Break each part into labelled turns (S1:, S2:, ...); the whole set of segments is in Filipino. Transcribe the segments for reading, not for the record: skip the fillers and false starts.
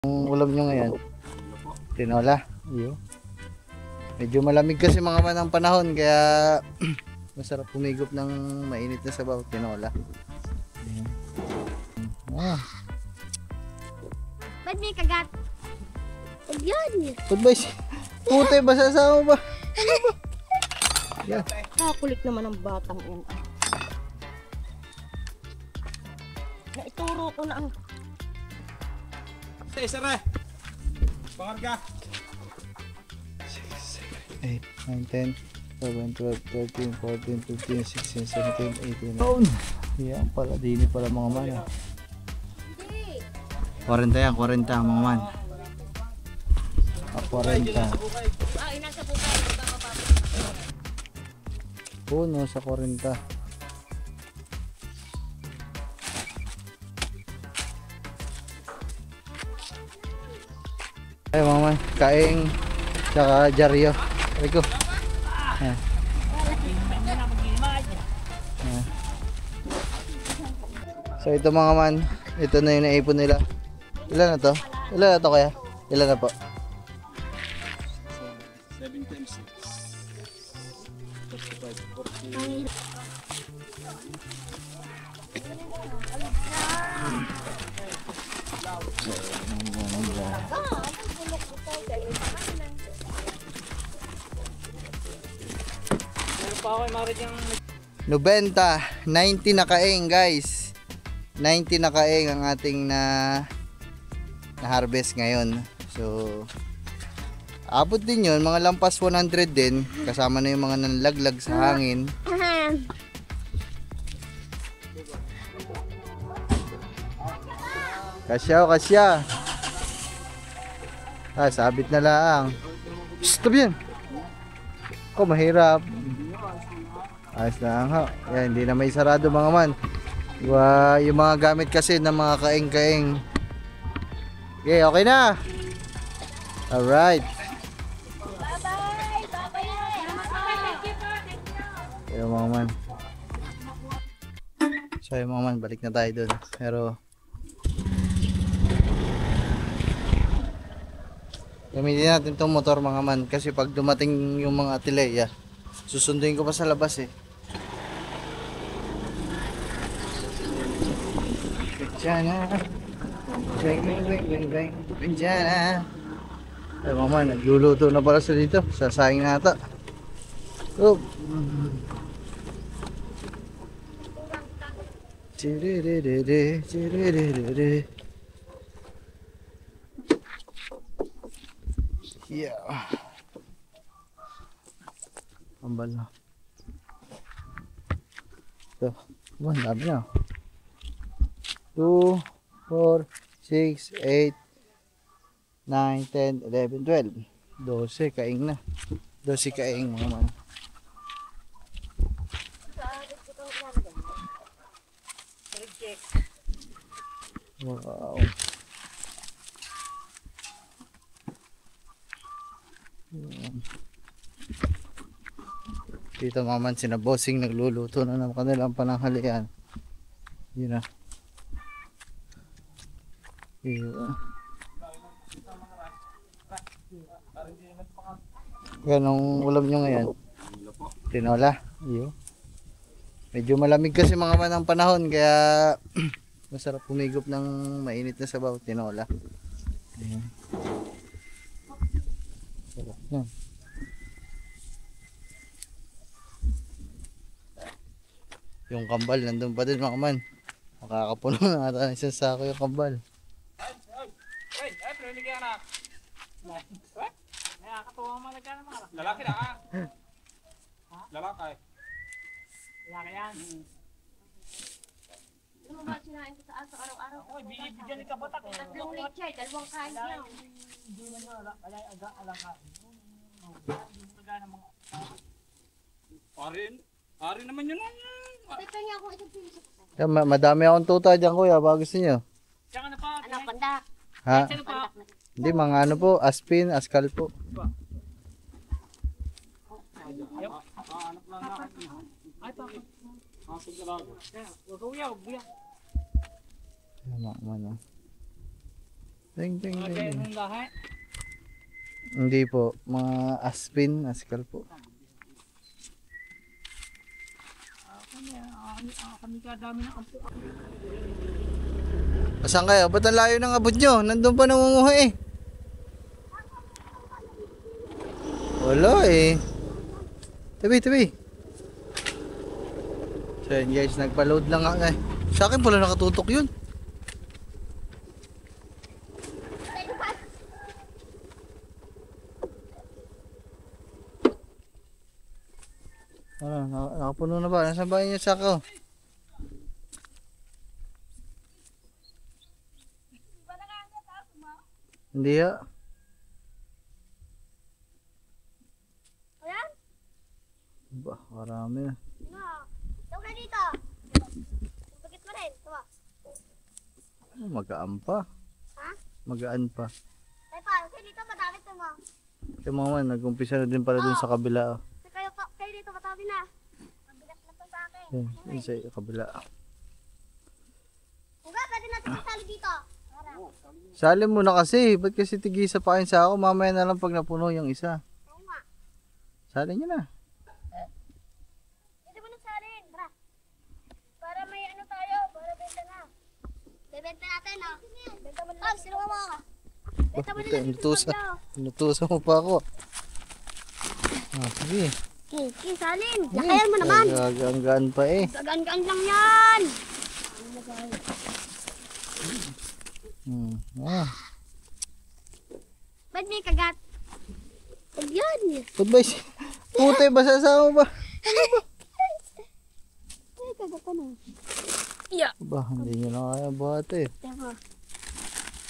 S1: Ang ulam nyo ngayon? Tinola. Iyo. Medyo malamig kasi mga man ang panahon kaya masarap pumigop ng mainit na sabaw. Tinola. Ayan. Ah.
S2: Ba't may kagat? Huwag yan.
S1: Goodbye. Putay, basa sa mo ba? Ano ba? Yan.
S2: Kakulit naman ang batang yan. Naituro ko na ang...
S3: Isara. Pangarga.
S1: 8, 9, 10, 11, 12, 13, 14, 15, 16, 17, 18. Taon. Yan pala, dini pala mga man.
S2: Hindi.
S1: 40 yan, 40 mga man. 40.
S2: Inasa bukay.
S1: Puno sa 40. Ay mga man, kaing tsaka jaryo. Rico. Ayan. Ayan. So ito mga man, ito na yung naipon nila. Ilan na to? Ilan na to kaya? Ilan na po?
S3: 7 times 6. 45, 40.
S1: Nobenta, 90 na kaeng guys. 90 na kaeng ang ating na harvest ngayon. So abot din yun, mga lampas 100 din. Kasama na yung mga nanlaglag sa hangin. Kasya o kasya. Sabit na lang. Stop yan. Ako mahirap. Ayos lang ha. Yan, hindi na may sarado mga man. Yung mga gamit kasi ng mga kaing-kaing. Okay, okay na. Alright.
S2: Bye-bye. Bye-bye.
S1: Yung mga man. So yung mga man, balik na tayo dun. Pero gamitin natin tong motor mga man. Kasi pag dumating yung mga atileya, susunduin ko pa sa labas eh. Diyan na. Diyan na. Ay mga man, nagluluto na pala sa dito. Sasayang na ata. Oh. Chiririri, chiririri. Yeah. Ambal na. Ito. Ba, dami na. 2, 4, 6, 8, 9, 10, 11, 12. 12 kaing na. 12 kaing mga man. Wow. Dito mga man, sina bossing nagluluto na ng kanilang pananghalian. Yun na. Ganong ulam nyo ngayon? Tinola. Iyo. Medyo malamig kasi mga man ang panahon kaya masarap pumigop ng mainit na sabaw. Tinola. Ayan. Sarap yan. Yung kambal nandun pa din mga man. Makakapuno na ata ng isang sako yung kambal.
S3: Lalaki na ka. Lalaki.
S4: Laki yan.
S2: Ano mo ba sinain ko sa aso araw-araw?
S4: Oy, binibigyan ni kabatak.
S2: Tatlong lechay, dalawang kain niya.
S4: Hindi man yun, alang ka. Hindi mo kagana mga...
S3: Parin naman yun.
S2: Teka niya akong isang piso.
S1: Yan, madami akong tuta dyan kuya. Bago gusto nyo?
S4: Tsaka na pa.
S2: Anak, pandak.
S1: Ha?
S4: Sino pa?
S1: Hindi, mga ano po. Aspin, askal po.
S3: Anak lang natin.
S4: Ay, pa.
S3: Asog na lang.
S4: Huwag ka uyaw, buya.
S1: Tama man. Ding, ding, ding,
S4: Kaya
S1: ding.
S4: nung lahat.
S1: Hindi po, mga aspin, askal po.
S4: Kami kadami ng ampo.
S1: Saan kayo? Ba't ang layo ng abot nyo? Nandun pa nangunguha eh. Wala eh. Tabi. So yun guys, nagpa-load lang ako eh. Sa akin pala nakatutok yun. Ano, nakapuno na ba? Nasaan ba yung sako? Hindi ya.
S2: Ayan?
S1: Ba, marami na.
S2: No. Ito ka dito. Bakit mo rin? Ito.
S1: Magaan pa.
S2: Ha?
S1: Magaan pa.
S2: Ay pa, kayo dito madami ito mo.
S1: Kaya mga man, nag-umpisa na din pala dun sa kabila. Oh.
S2: Kayo dito madami na. Mabigat na to sa akin.
S1: Yan, yun sa kabila.
S2: Huwag, pwede natin isali dito. Para.
S1: Sali mo na kasi. Ba't kasi tigisa pa kayo sa ako? Mamaya na lang pag napuno yung isa.
S2: Oo nga.
S1: Sali nyo na.
S2: Pwede mo nang salin. Tara. Para may ano tayo. Para benta na. Bebenta natin, oh. Benta mo na. Oh, sino mo ako? Benta mo na lang.
S1: Inutusan mo pa ako. Ah, sige.
S2: Okay, salin. Lakayan mo naman.
S1: Gagaan pa eh.
S2: Gagaan-gaan lang yan.
S1: Ah.
S2: Ba't may kagat? Huwag yan.
S1: Ba't ba is... Putay, basasama ba?
S2: Ay, kagat ka na. Yeah.
S1: Ba, hindi nyo na kaya bata eh.
S2: Tama.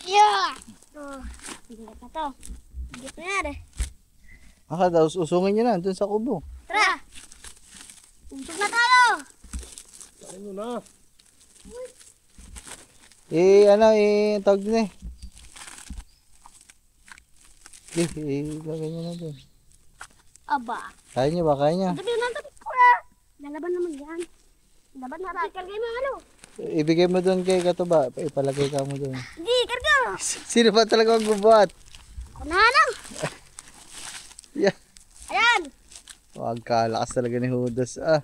S2: Yeah! Oh, bigat na to. Bigat na yan eh.
S1: Daw, usungin nyo na dun sa kubo.
S2: Tara! Usog na tayo!
S3: Ano na?
S1: Tawag din eh. Lagay nyo na dun.
S2: Aba.
S1: Kaya nyo ba? Kaya nyo?
S2: Tabi na tabi ko na. Lalaban naman yan. Laban na tayo. Kargay mo ano?
S1: Ibigay mo dun kay Katuba. Ipalagay ka mo dun.
S2: Hindi, karga.
S1: Sino ba talaga magbubuhat?
S2: Ako na lang.
S1: Yeah.
S2: Ayan.
S1: Wag ka, lakas talaga ni Judas ah.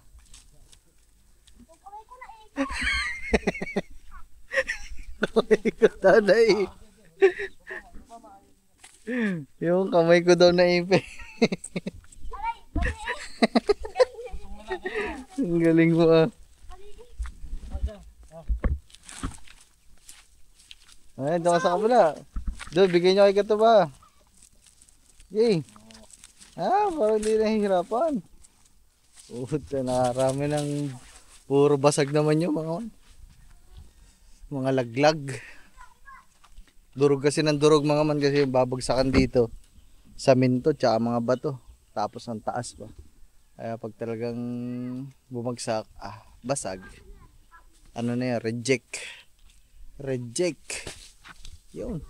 S2: Kamay ko na eh.
S1: Kamay ko daw na eh. Yung kamay ko daw na ipe.
S2: Aray, bali eh.
S1: Ang galing mo ah. Ay, doon ka sa kabila. Doon, bigay nyo kay Katuba. Yay. Ah, parang hindi nahihirapan. Puta, nakarami ng puro basag naman yung mga laglag. Durog kasi ng durog mga man kasi yung babagsakan dito. Saminto tsaka mga bato. Tapos ang taas pa. Kaya pag talagang bumagsak, basag. Ano na yan, reject. Reject. Yun.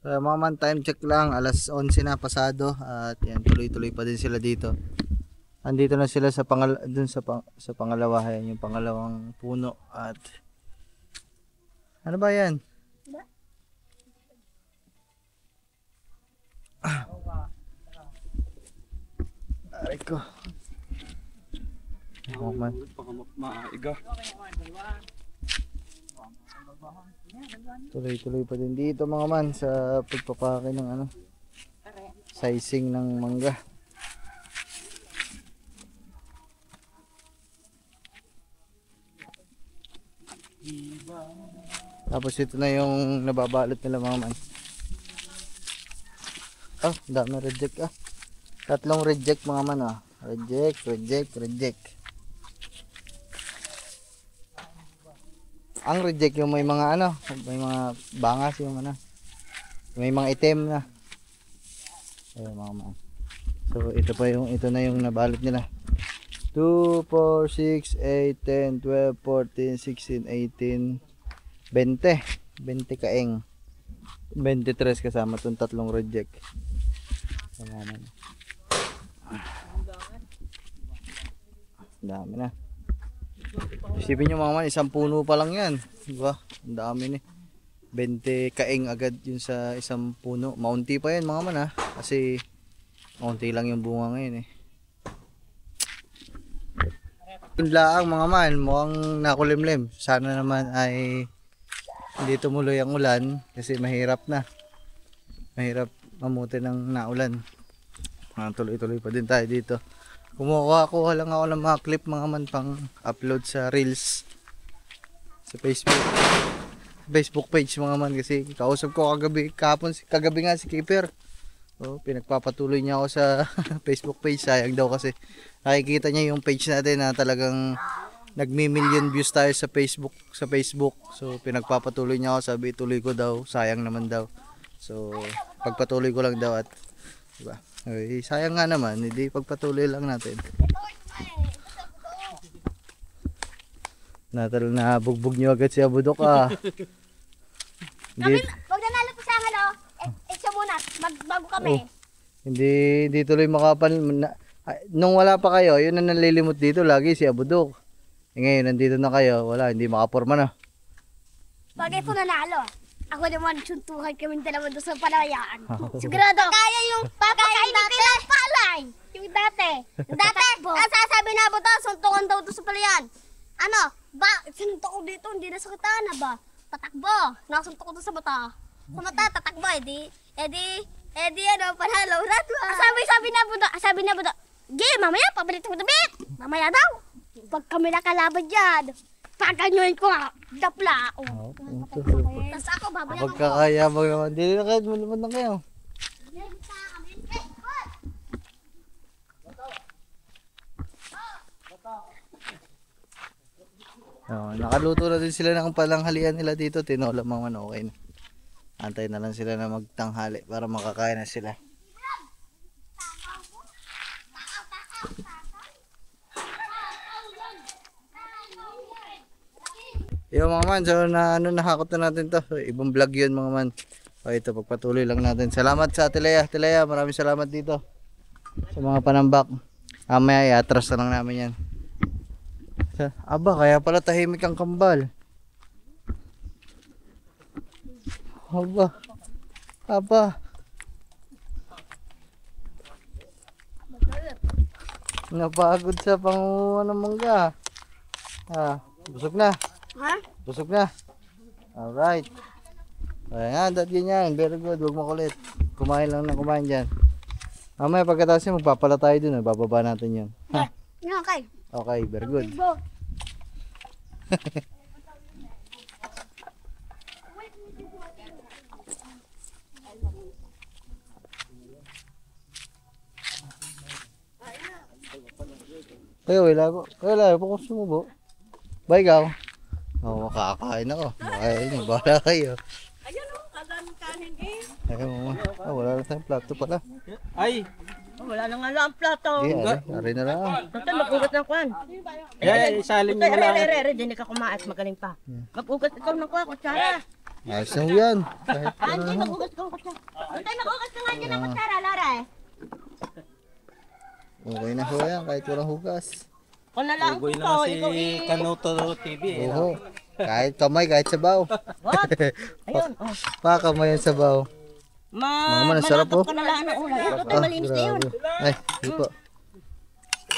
S1: So, mga man, time check lang, alas 11 na pasado at yan, tuloy-tuloy pa din sila dito. Andito na sila sa dun sa pangalawa, yan, yung pangalawang puno at ano ba yan? Aray ko. Oh, man.
S3: Baka maiga.
S1: Tuloy-tuloy pa din dito mga man sa pagpapake ng sizing ng mangga. Tapos ito na yung nababalot nila mga man. Dami reject ah. 3 reject mga man ah. Reject. Ang reject yung may mga may mga bangas yung may mga item na. Ayun mga man. So ito na yung nabalot nila. 2, 4, 6, 8, 10, 12, 14, 16, 18, 20 kaeng. 23 kasama tong 3 reject. Dami na. Isipin nyo mga man, isang puno pa lang yan. Diba? Ang dami ni. 20 kaing agad yun sa isang puno. Maunti pa yan mga man ha. Kasi maunti lang yung bunga ngayon eh. Yun lang mga man, mukhang nakulimlim. Sana naman ay hindi tumuloy ang ulan kasi mahirap na. Mahirap mamuti ng naulan. Tuloy-tuloy pa din tayo dito. Kumukuha lang ako ng mga clip mga man pang upload sa Reels sa Facebook page mga man kasi kausap ko kagabi nga si Keeper. So, pinagpapatuloy niya ako sa Facebook page. Sayang daw kasi nakikita niya yung page natin na talagang nagmi-million views tayo sa Facebook. So pinagpapatuloy niya ako, sabi tuloy ko daw, sayang naman daw. So pagpatuloy ko lang daw at diba? Ay, sayang nga naman, hindi pagpatuloy lang natin. Na bugbog niyo agad si Abudok ah. Hindi,
S2: Huwag nanalo po sa akin, oh. Siya muna, magbago kami.
S1: hindi tuloy nung wala pa kayo, yun ang nalilimot dito lagi si Abudok. Ngayon nandito na kayo, wala, hindi makaporma na.
S2: Pag ito nanalo, ako naman suntukan kami dalawa doon sa palayaan. Sigurado. Kaya yung papakain dati. Palay. Yung dati. Dati, ang sasabi na ba daw, suntukan daw doon sa palayaan. Ano, sinuntok ko dito, hindi nasakitan na ba? Tatakbo. Nakasuntok ko doon sa mata. Sa mata, tatakbo. Edi, ano, panalo. Sabi na ba daw, mamaya, pabalik mo damit. Mamaya daw. Pag kami nakalaban dyan, paganyoin ko nga, dapla. Tapos ako, babaya ko.
S1: Pagkakayabang naman, hindi na kayo, malumad na kayo. Nakaluto na din sila ng palanghalian nila dito, tinola mga man, okay na. Antay na lang sila na magtanghali para makakain na sila. Yung mga man, so nahakot na natin to. Ibang vlog yun mga man. O ito, pagpatuloy lang natin. Salamat sa Atilea. Atilea, maraming salamat dito. Sa mga panambak. Mamaya, i-atras na lang namin yan. Aba, kaya pala tahimik ang kambal. Aba. Napagod sa panguha ng mangga. Busog na.
S2: Ha?
S1: Busog na. Alright. Ayan, that ganyan. Very good. Huwag makulit. Kumain lang na kumain dyan. Mamaya pagkatapos yun, magpapala tayo dun. Bababa natin yun. Ha?
S2: Okay.
S1: Okay, very good. Wala ko sumubo. Bye, gaw. Makakain ako. Makakain. Bahala kayo.
S4: Ayan o, kadaming kanin eh.
S1: Ayun, mama. Wala na tayong plato pala.
S3: Ay!
S4: Wala na nga lang ang plato.
S1: Ari na lang.
S4: Total, mag-ugat ng kwan.
S3: Isalim mo lang.
S4: Hindi ka kumain, magaling pa. Mag-ugat ikaw ng kwan, kutsara.
S1: Ayos na yan. Kahit
S4: Hindi, mag-ugat ikaw ng kutsara. Total, mag-ugat ka nga dyan ng kutsara, Lara eh.
S1: okay na ho yan. Kahit walang hugas.
S4: Kung na lang
S3: Ugoy
S4: ito,
S3: na si
S4: ikaw
S3: Kanuto TV eh.
S1: Oo. Kahit kamay, kahit sabaw.
S4: What? Ayun, oh.
S1: Kamay ang sabaw. Mga man, ang sarap po.
S4: Manatap ka na lang ng ulam. Ito tayo malinis na yun.
S1: Grabe. Ay, di po.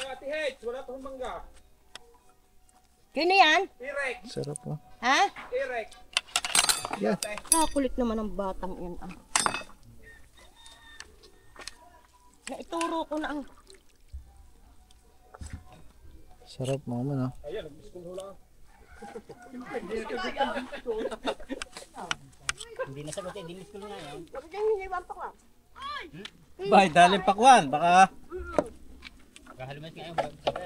S3: Ate Heads, wala tong mangga.
S4: Kino yan?
S3: Irek,
S1: Sarap po.
S4: Ha?
S3: Irek.
S1: Yan.
S4: Kulit naman ng batang yan. Naituro ko na ang...
S1: Sarap mga man, oh.
S3: Ayan, nag-school ho lang.
S4: Hindi na sagot eh, dinis ko na yan. Bakit yung hiniwan pa ka?
S3: Bay, daling pakwan, baka...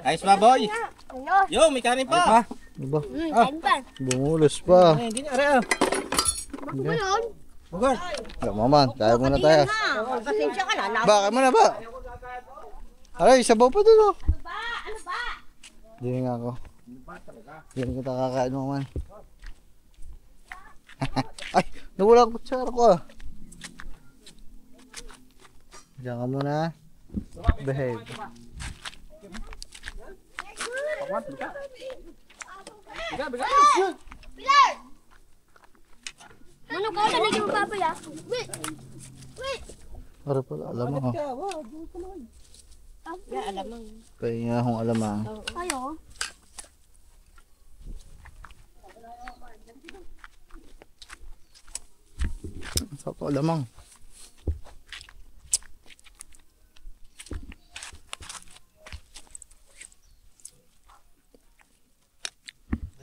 S3: Ayos ba, boy?
S2: Ano?
S3: Yo, may kanin pa.
S1: Diba?
S2: Kain pa.
S1: Bumulos pa.
S3: Ay, hindi na, are.
S2: Bakit ba yun?
S3: Bugod.
S1: Wala mga man, tayo muna tayo.
S4: Pasensya ka na.
S1: Ba, kayo muna ba? Aray, sabaw pa dun, oh.
S2: Ano ba?
S1: Hindi nga ako. Hindi kita kakain mga man. Ay, nawala ang kutsara ko ah. Diyan ka muna. Behave.
S2: Pilar! Ano ka? Nalagyan mo babay ah. Wait! Wait!
S1: Para pala, alamang.
S2: Alamang.
S1: Pahinga akong alamang.
S2: Ayo.
S1: Sa pa alamang.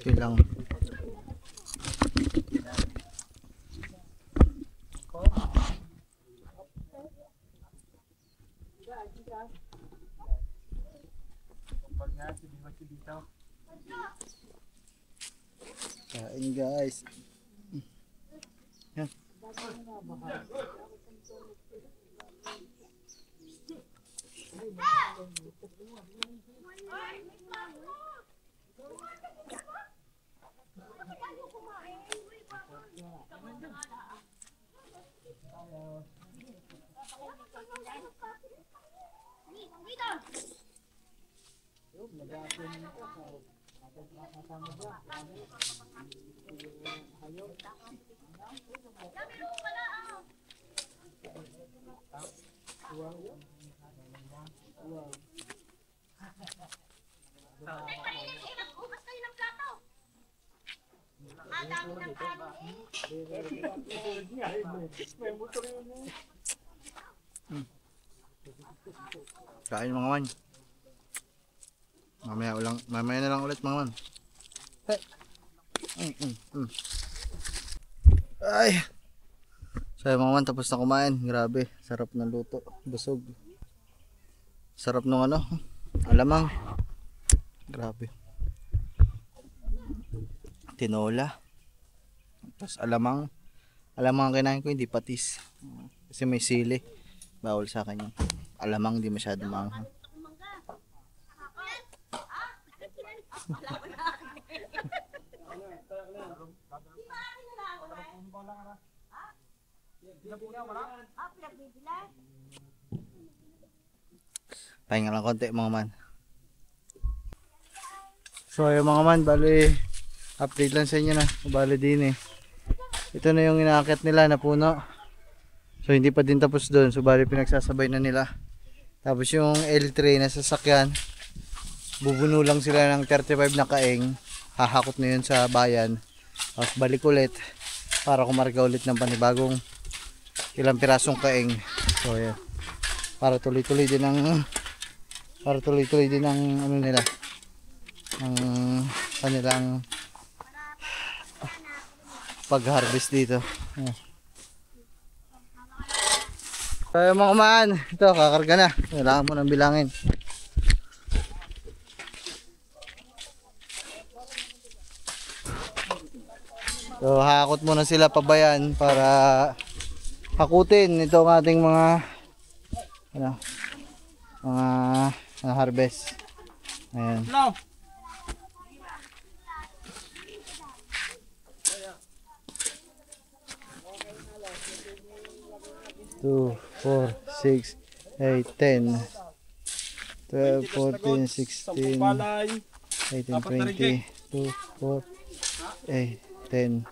S1: Yun lang. Kain guys. Yan. Kain mga man. Mamaya na lang ulit mga man. Hey. Ay. So mga man, tapos na kumain. Grabe, sarap ng luto. Busog. Sarap nung ano, alamang. Grabe. Tinola. Tapos alamang. Alamang ang kinain ko, hindi patis. Kasi may sili. Bawal sa akin yun. Alamang di masyado maanghang. Pahinga lang konti mga man. So ayun mga man, bali update lang sa inyo na. Bali din eh. Ito na yung inaakit nila na puno. So hindi pa din tapos doon. So bali pinagsasabay na nila. Tapos yung L3 na sasakyan, bubuno lang sila ng 35 na kaeng. Hahakot na yun sa bayan. Tapos balik ulit para kumarga ulit ng panibagong ilang pirasong kaeng. So ayan. Para tuloy-tuloy din ang ano nila. Ang kanilang pag-harvest dito. Ayan. So mga kumaan, ito kakarga na. Kailangan mo nang bilangin. So hakot muna sila pabayan para hakutin ito ang ating mga harvest. Ayan.
S3: No.
S1: 2, 4, 6, 8, 10, 12, 14, 16, 18, 20, 2, 4, 8, 10.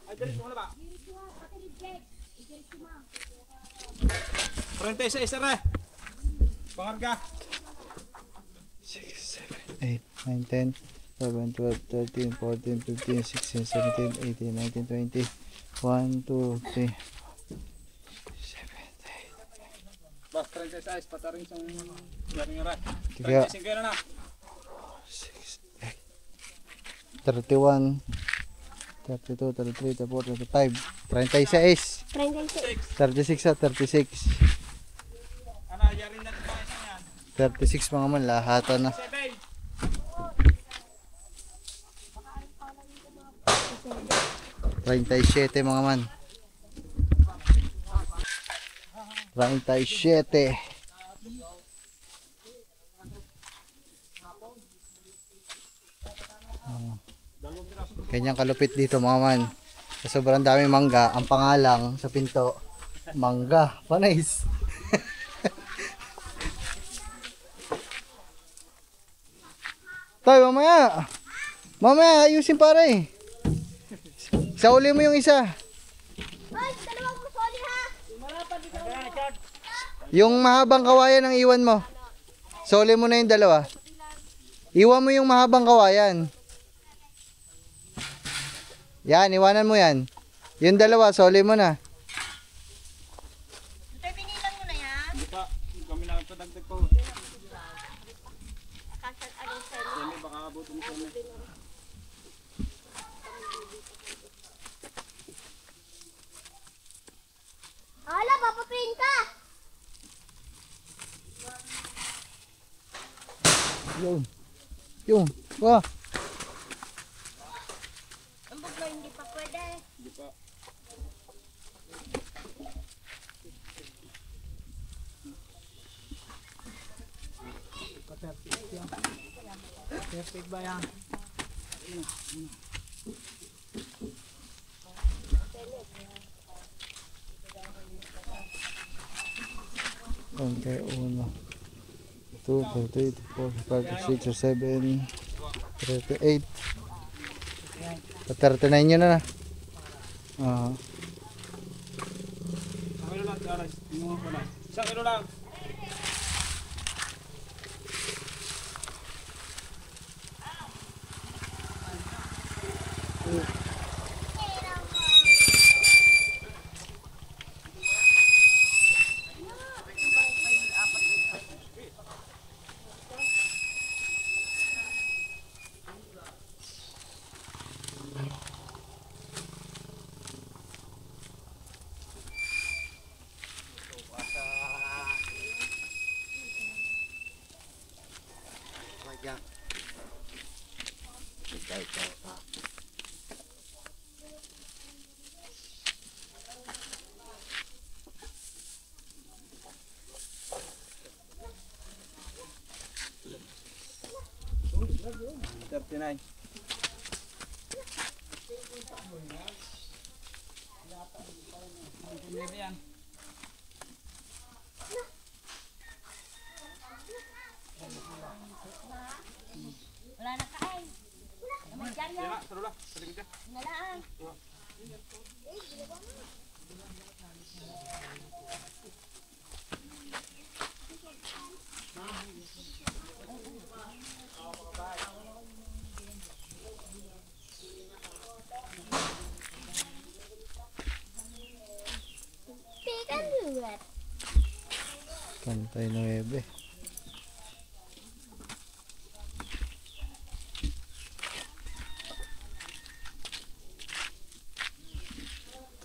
S3: 36 sir. Pangarga.
S1: 6, 7, 8, 9, 10, 11, 12, 13, 14, 15, 16, 17, 18, 19, 20, 1, 2, 3, 7, 8.
S3: Bas 36 pataring sang yaring ra.
S1: Tiga.
S3: 35 na na.
S1: 6, 8, 31, 32, 33, 34, 35, 36, 36 at 36.
S3: Ana yaring na ba isa yan?
S1: 36 mga man, lahatan na.
S3: 7.
S1: 37 mga man. 37. Kanyang kalupit dito mga man. Sa sobrang dami mangga, ang pangalang sa pinto, mangga. Panais. Tay, mamaya. Mamaya, ayusin pare. Sauli mo yung isa.
S2: Ay, dalawang musoli ha.
S1: Yung mahabang kawayan ang iwan mo. Sauli mo na yung dalawa. Iwan mo yung mahabang kawayan. Yan, iwanan mo yan. Yung dalawa, sauli mo na.
S2: Pinilang mo na yan.
S3: Hindi pa. Kami na padagdag po. Kami baka abutin kami.
S2: Hala, papapin ka.
S1: Yun. Yun. Wah.
S2: Ang buglo, hindi pa pwede.
S3: Hindi pa.
S4: Perfect ba yan?
S1: Okay, 1, 2, 3, 4, 5, 6, 7, 38. 39 yun na. Ah.
S3: Isang kilo lang, Aras. Inuha ko na. Isang kilo lang. $39. Yan.
S2: Wala na kain. Naman dyan yan.
S3: Yan, sarula. Saligid ka.
S2: Nalaan. Pick and do it.
S1: 39.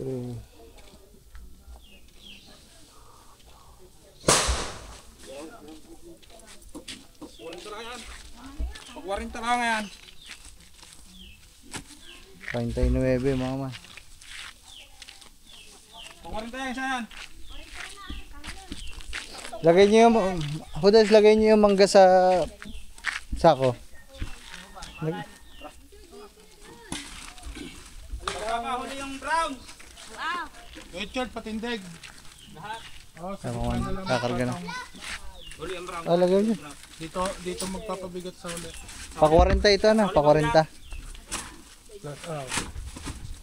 S1: True.
S3: Pag-40 lang yan.
S1: 39 mga man.
S3: Pag-40 yan, isa yan.
S1: Lagay niyo yung Hudas, lagay niyo yung mangga sa sako.
S3: Pagkakahuli yung brown.
S4: Richard, patindig.
S1: Kakarga na.
S3: Huli yung brown.
S1: Ah, lagay niyo.
S4: Dito magpapabigat sa ulit.
S1: Pa 40 ito na, pa 40.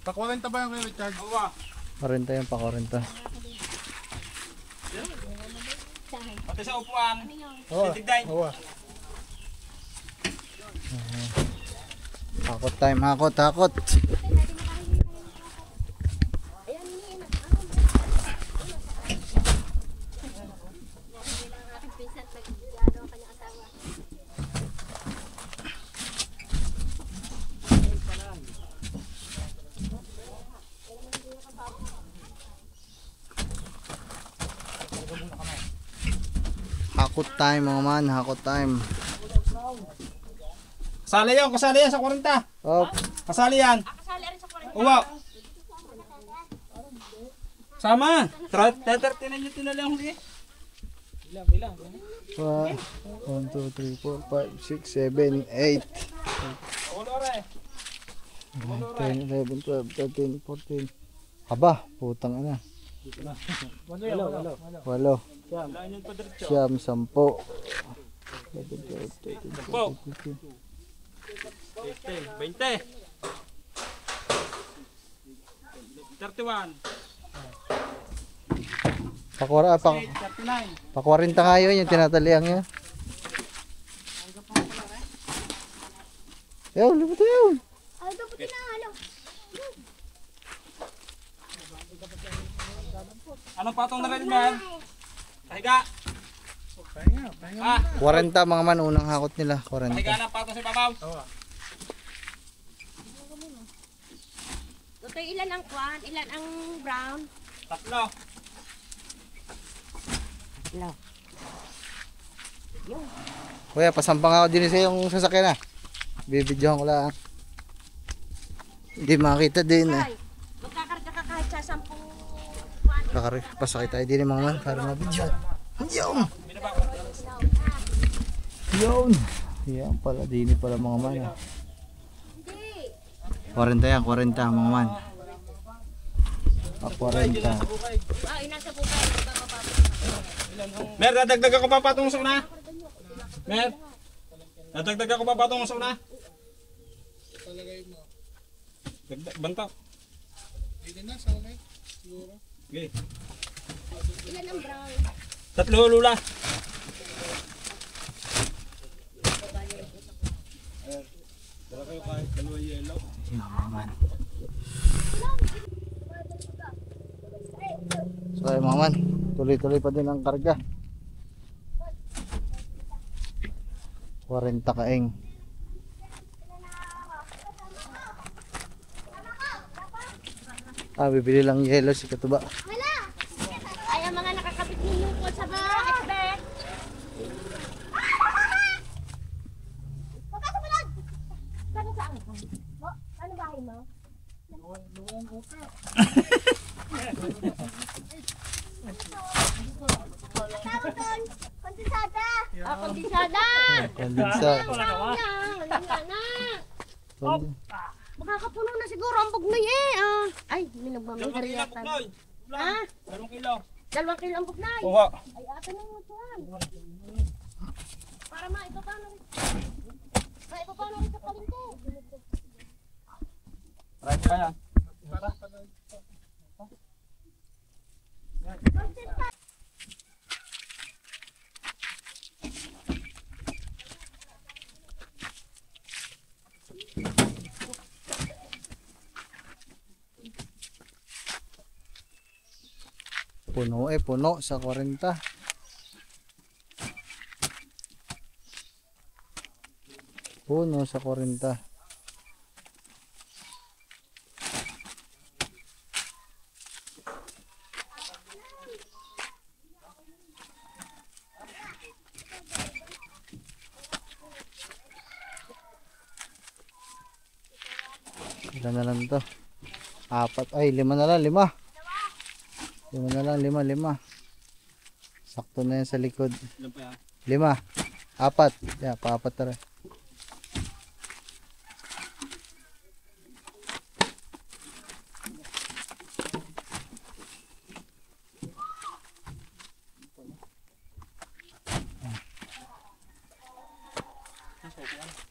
S4: Pa-40 ba yung kay Richard?
S3: Awa.
S1: 40 yung pa 40.
S3: Pati sa upuan.
S4: Oo.
S3: Titigday.
S4: Oo.
S1: Hakot time, hakot, hakot. Hakot time mga man, hakot time.
S3: Kasali yan sa 40.
S1: Op,
S3: Kasali yan. Uwa. Sama. 39 yung tinali ang huli.
S1: 1, 2, 3, 4, 5, 6, 7, 8,
S3: Ulo ore.
S1: 10, 11, 12, 13, 14. Aba, putang ina. Walo.
S3: Laan yung padiretso.
S1: Siyam, 10. 11, 12, 13, 14, 15.
S3: 20. 31.
S1: Pakwara,
S3: 39.
S1: pa 40 nga yun yung tinataliang yun. Yaw, libot yun.
S2: Ay, dapat tinahalo.
S3: Anong patong na rin, man? Pahiga. Ah,
S1: 40 mga man, unang hakot nila. 40.
S3: pahiga ng patong sa babaw.
S2: Ito ilan ang kwan, ilan ang brown.
S3: Tatlo.
S1: Kuya, pasampang ako din sa yung sasakyan na. Bibidyohan ko lang. Hindi makita din eh.
S2: Ay, magkakarga ka kahit sa 10 kwan.
S1: Pasakit tayo din mga man para mabidyohan. Yun! Yun! Yan pala, dini pala mga man.
S2: Hindi.
S1: 40 yan, 40 mga man. 40.
S2: Ah, inasa po tayo.
S3: Mer, dadagdagan ko pa patong sa una. Mer, dadagdagan ko pa patong sa una. Banta.
S4: Hindi na, sa ulit. Siguro.
S3: Okay.
S2: Ilan ang brown?
S3: Tatlo lula.
S1: Yan mga man. So ay mga man, tuloy-tuloy pa din ang karga. 40 kaeng. Bibili lang yellow si Katuba.
S2: Wala. Ay, ang mga nakakabit ninyo po sa expert. Pagkasubulan! Saan saan? Mo? Ano bahay mo? Tawag doon. Kondensada. Ah, kondensada.
S1: Kondensada.
S2: Wala na. Makakapuno na siguro ang bugnay eh. Ay, may nagmamahal yata. Ha?
S3: 2 kilo.
S2: 2 kilo ang bugnay.
S3: Kuha.
S2: Ay, ate na mo tuwan. Para maipapano rin. Maipapano rin sa palengke.
S3: Right pa yan.
S1: Puno sa 40. Puno sa 40. Ilan na lang to? 4, ay 5 na lang, 5. 5 na lang, 5. Sakto na yan sa likod.
S3: Ilan pa yan?
S1: 5. 4. Yeah, pa-4 na rin.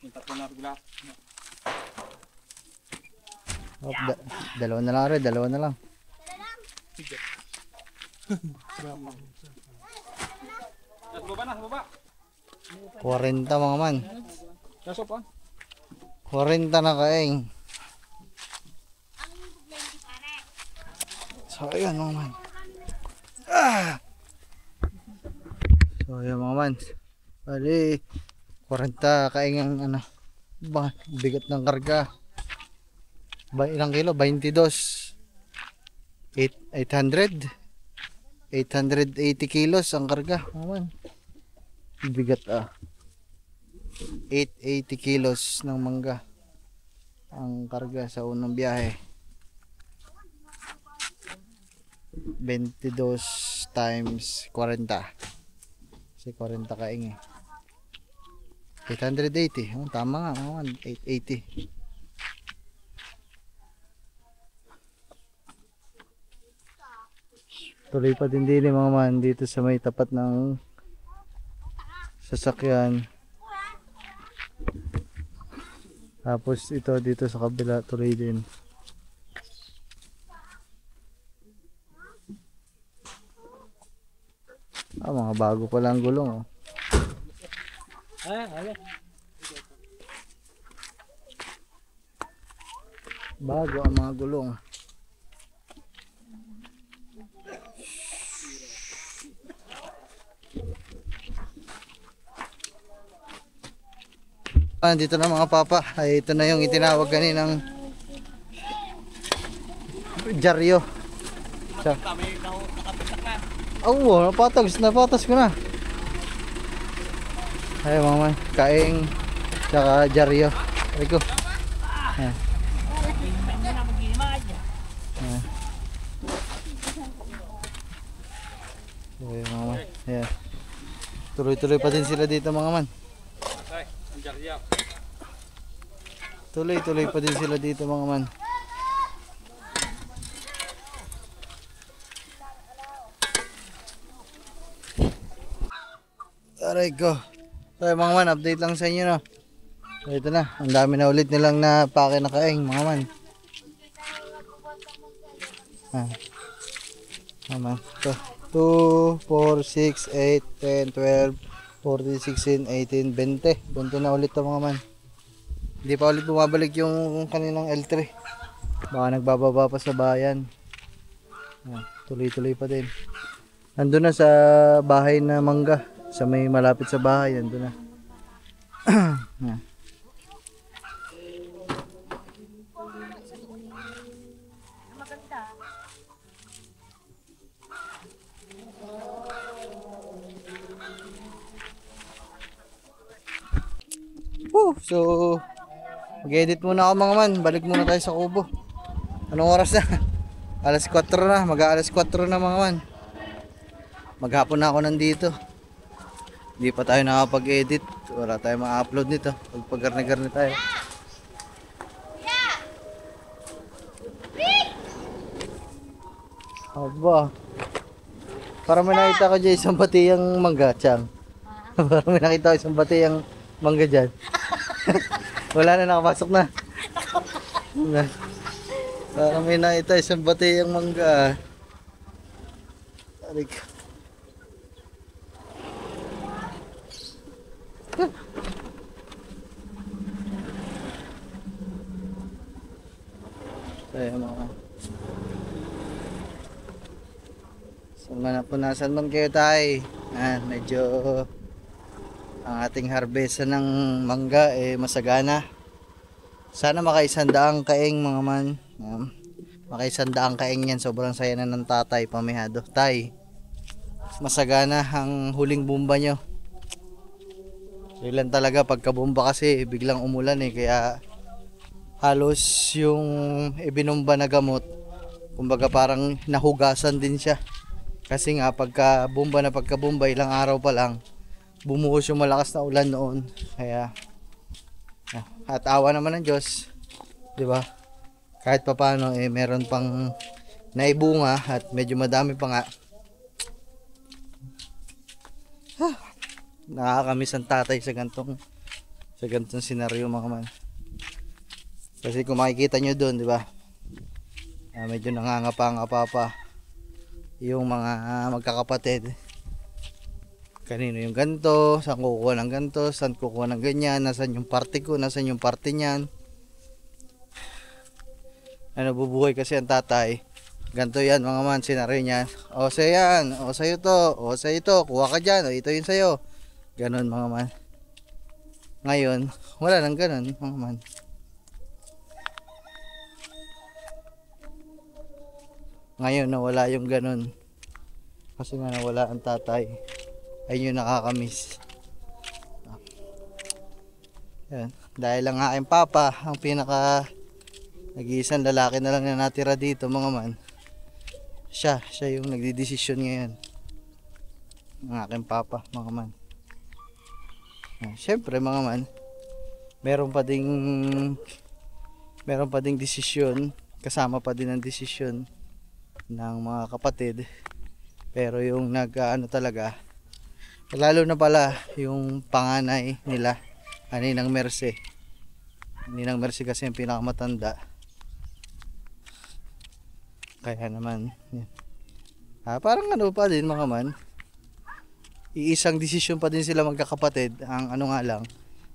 S3: Yung tatlo na bigla.
S1: Dalawa na lang rin, dalawa na lang.
S3: Baba na, baba.
S1: 40 mga man.
S3: Kaso pa.
S1: 40 na kaeng. So ayan mga man. So ayan mga man. Bali 40 kaeng ang ano. Bigat ng karga. Ilang kilo? 22. 880 kilos ang karga mga man. Bigat 880 kilos ng mangga ang karga sa unang biyahe. 22 times 40 kasi 40 kaing 880. Tama nga mga 880. Tuloy pa din mga man dito sa may tapat ng sasakyan. Tapos ito dito sa kabila tuloy din. Mga bago pa lang gulong, oh. Bago ang mga gulong. Dito na mga papa, ay ito na yung itinawag kaninang dyaryo. Oo, napatas ko na. Ay mga man, kaing tsaka dyaryo. Ay ko. Ayan. Ayan. Ay mga man, ayan. Tuloy-tuloy pa din sila dito mga man. Tuloy-tuloy pa din sila dito mga man. Aray ko. So mga man, update lang sa inyo, no. So ito na, ang dami na ulit nilang napake na kaing mga man. Mga man. So, 2, 4, 6, 8, 10, 12, 14, 16, 18, 20. 20 na ulit to mga man. Hindi pa ulit bumabalik yung kaninang L3. Baka nagbababa pa sa bayan. Tuloy-tuloy pa din. Nandun na sa bahay na mangga. Sa may malapit sa bahay. Nandun na. So mag-edit muna ako mga man. Balik muna tayo sa kubo. Anong oras na? Alas 4 na. Mag-aalas 4 na mga man. Maghapon na ako nandito. Hindi pa tayo nakapag-edit. Wala tayo ma-upload nito. Pagpagarni-garni tayo. Aba. Para may nakita ko dyan isang batiyang mangga, Chang. Para may nakita ko isang batiyang mangga dyan. Wala na, nakapasok na. Para may nakita isang batiyang mangga. Aray ka. Ayan mga. Punasan man kayo tayo. Medyo ang ating harvest ng mangga masagana. Sana makaisandaang kaing mga man. Makaisandaang kaing yan. Sobrang saya na ng tatay pamihado. Tay, masagana ang huling bumba nyo. Ilan talaga pagkabumba kasi biglang umulan kaya halos yung ibinumba na gamot kumbaga parang nahugasan din siya. Kasi nga pagkabumba ilang araw pa lang bumuhos yung malakas na ulan noon. Kaya at awa naman ng Diyos, 'di ba? Kahit papaano meron pang naibunga at medyo madami pa nga. Nakakamiss ang tatay sa gantong senaryo mga man. Kasi kung makikita nyo doon, 'di ba? Medyo nangangapa-ngapa pa yung mga magkakapatid. Kanino yung ganto, saan kukuha ng ganto, saan kukuha ng ganyan, nasan yung parte ko, nasan yung parte niyan. Bubuhay kasi ang tatay. Ganto yan mga man, senaryo niyan. O sa yan, o sa'yo to, o sa'yo to, kuha ka dyan, o ito yun sa'yo. Ganon mga man. Ngayon, wala nang ganon mga man. Ngayon nawala yung ganon. Kasi nga nawala ang tatay. Ayun yung nakakamiss. Yan. Dahil lang aking papa ang pinaka nag-iisang lalaki na lang na natira dito mga man. Siya yung nagdidesisyon ngayon. Ang aking papa mga man. Siyempre mga man, meron pa ding desisyon, kasama pa din ang desisyon ng mga kapatid. Pero yung talaga, lalo na pala yung panganay nila, Ninang Merce. Ninang Merce kasi yung pinakamatanda. Kaya naman yan. Parang pa din mga man, iisang desisyon pa din sila magkakapatid. Ang ano nga lang,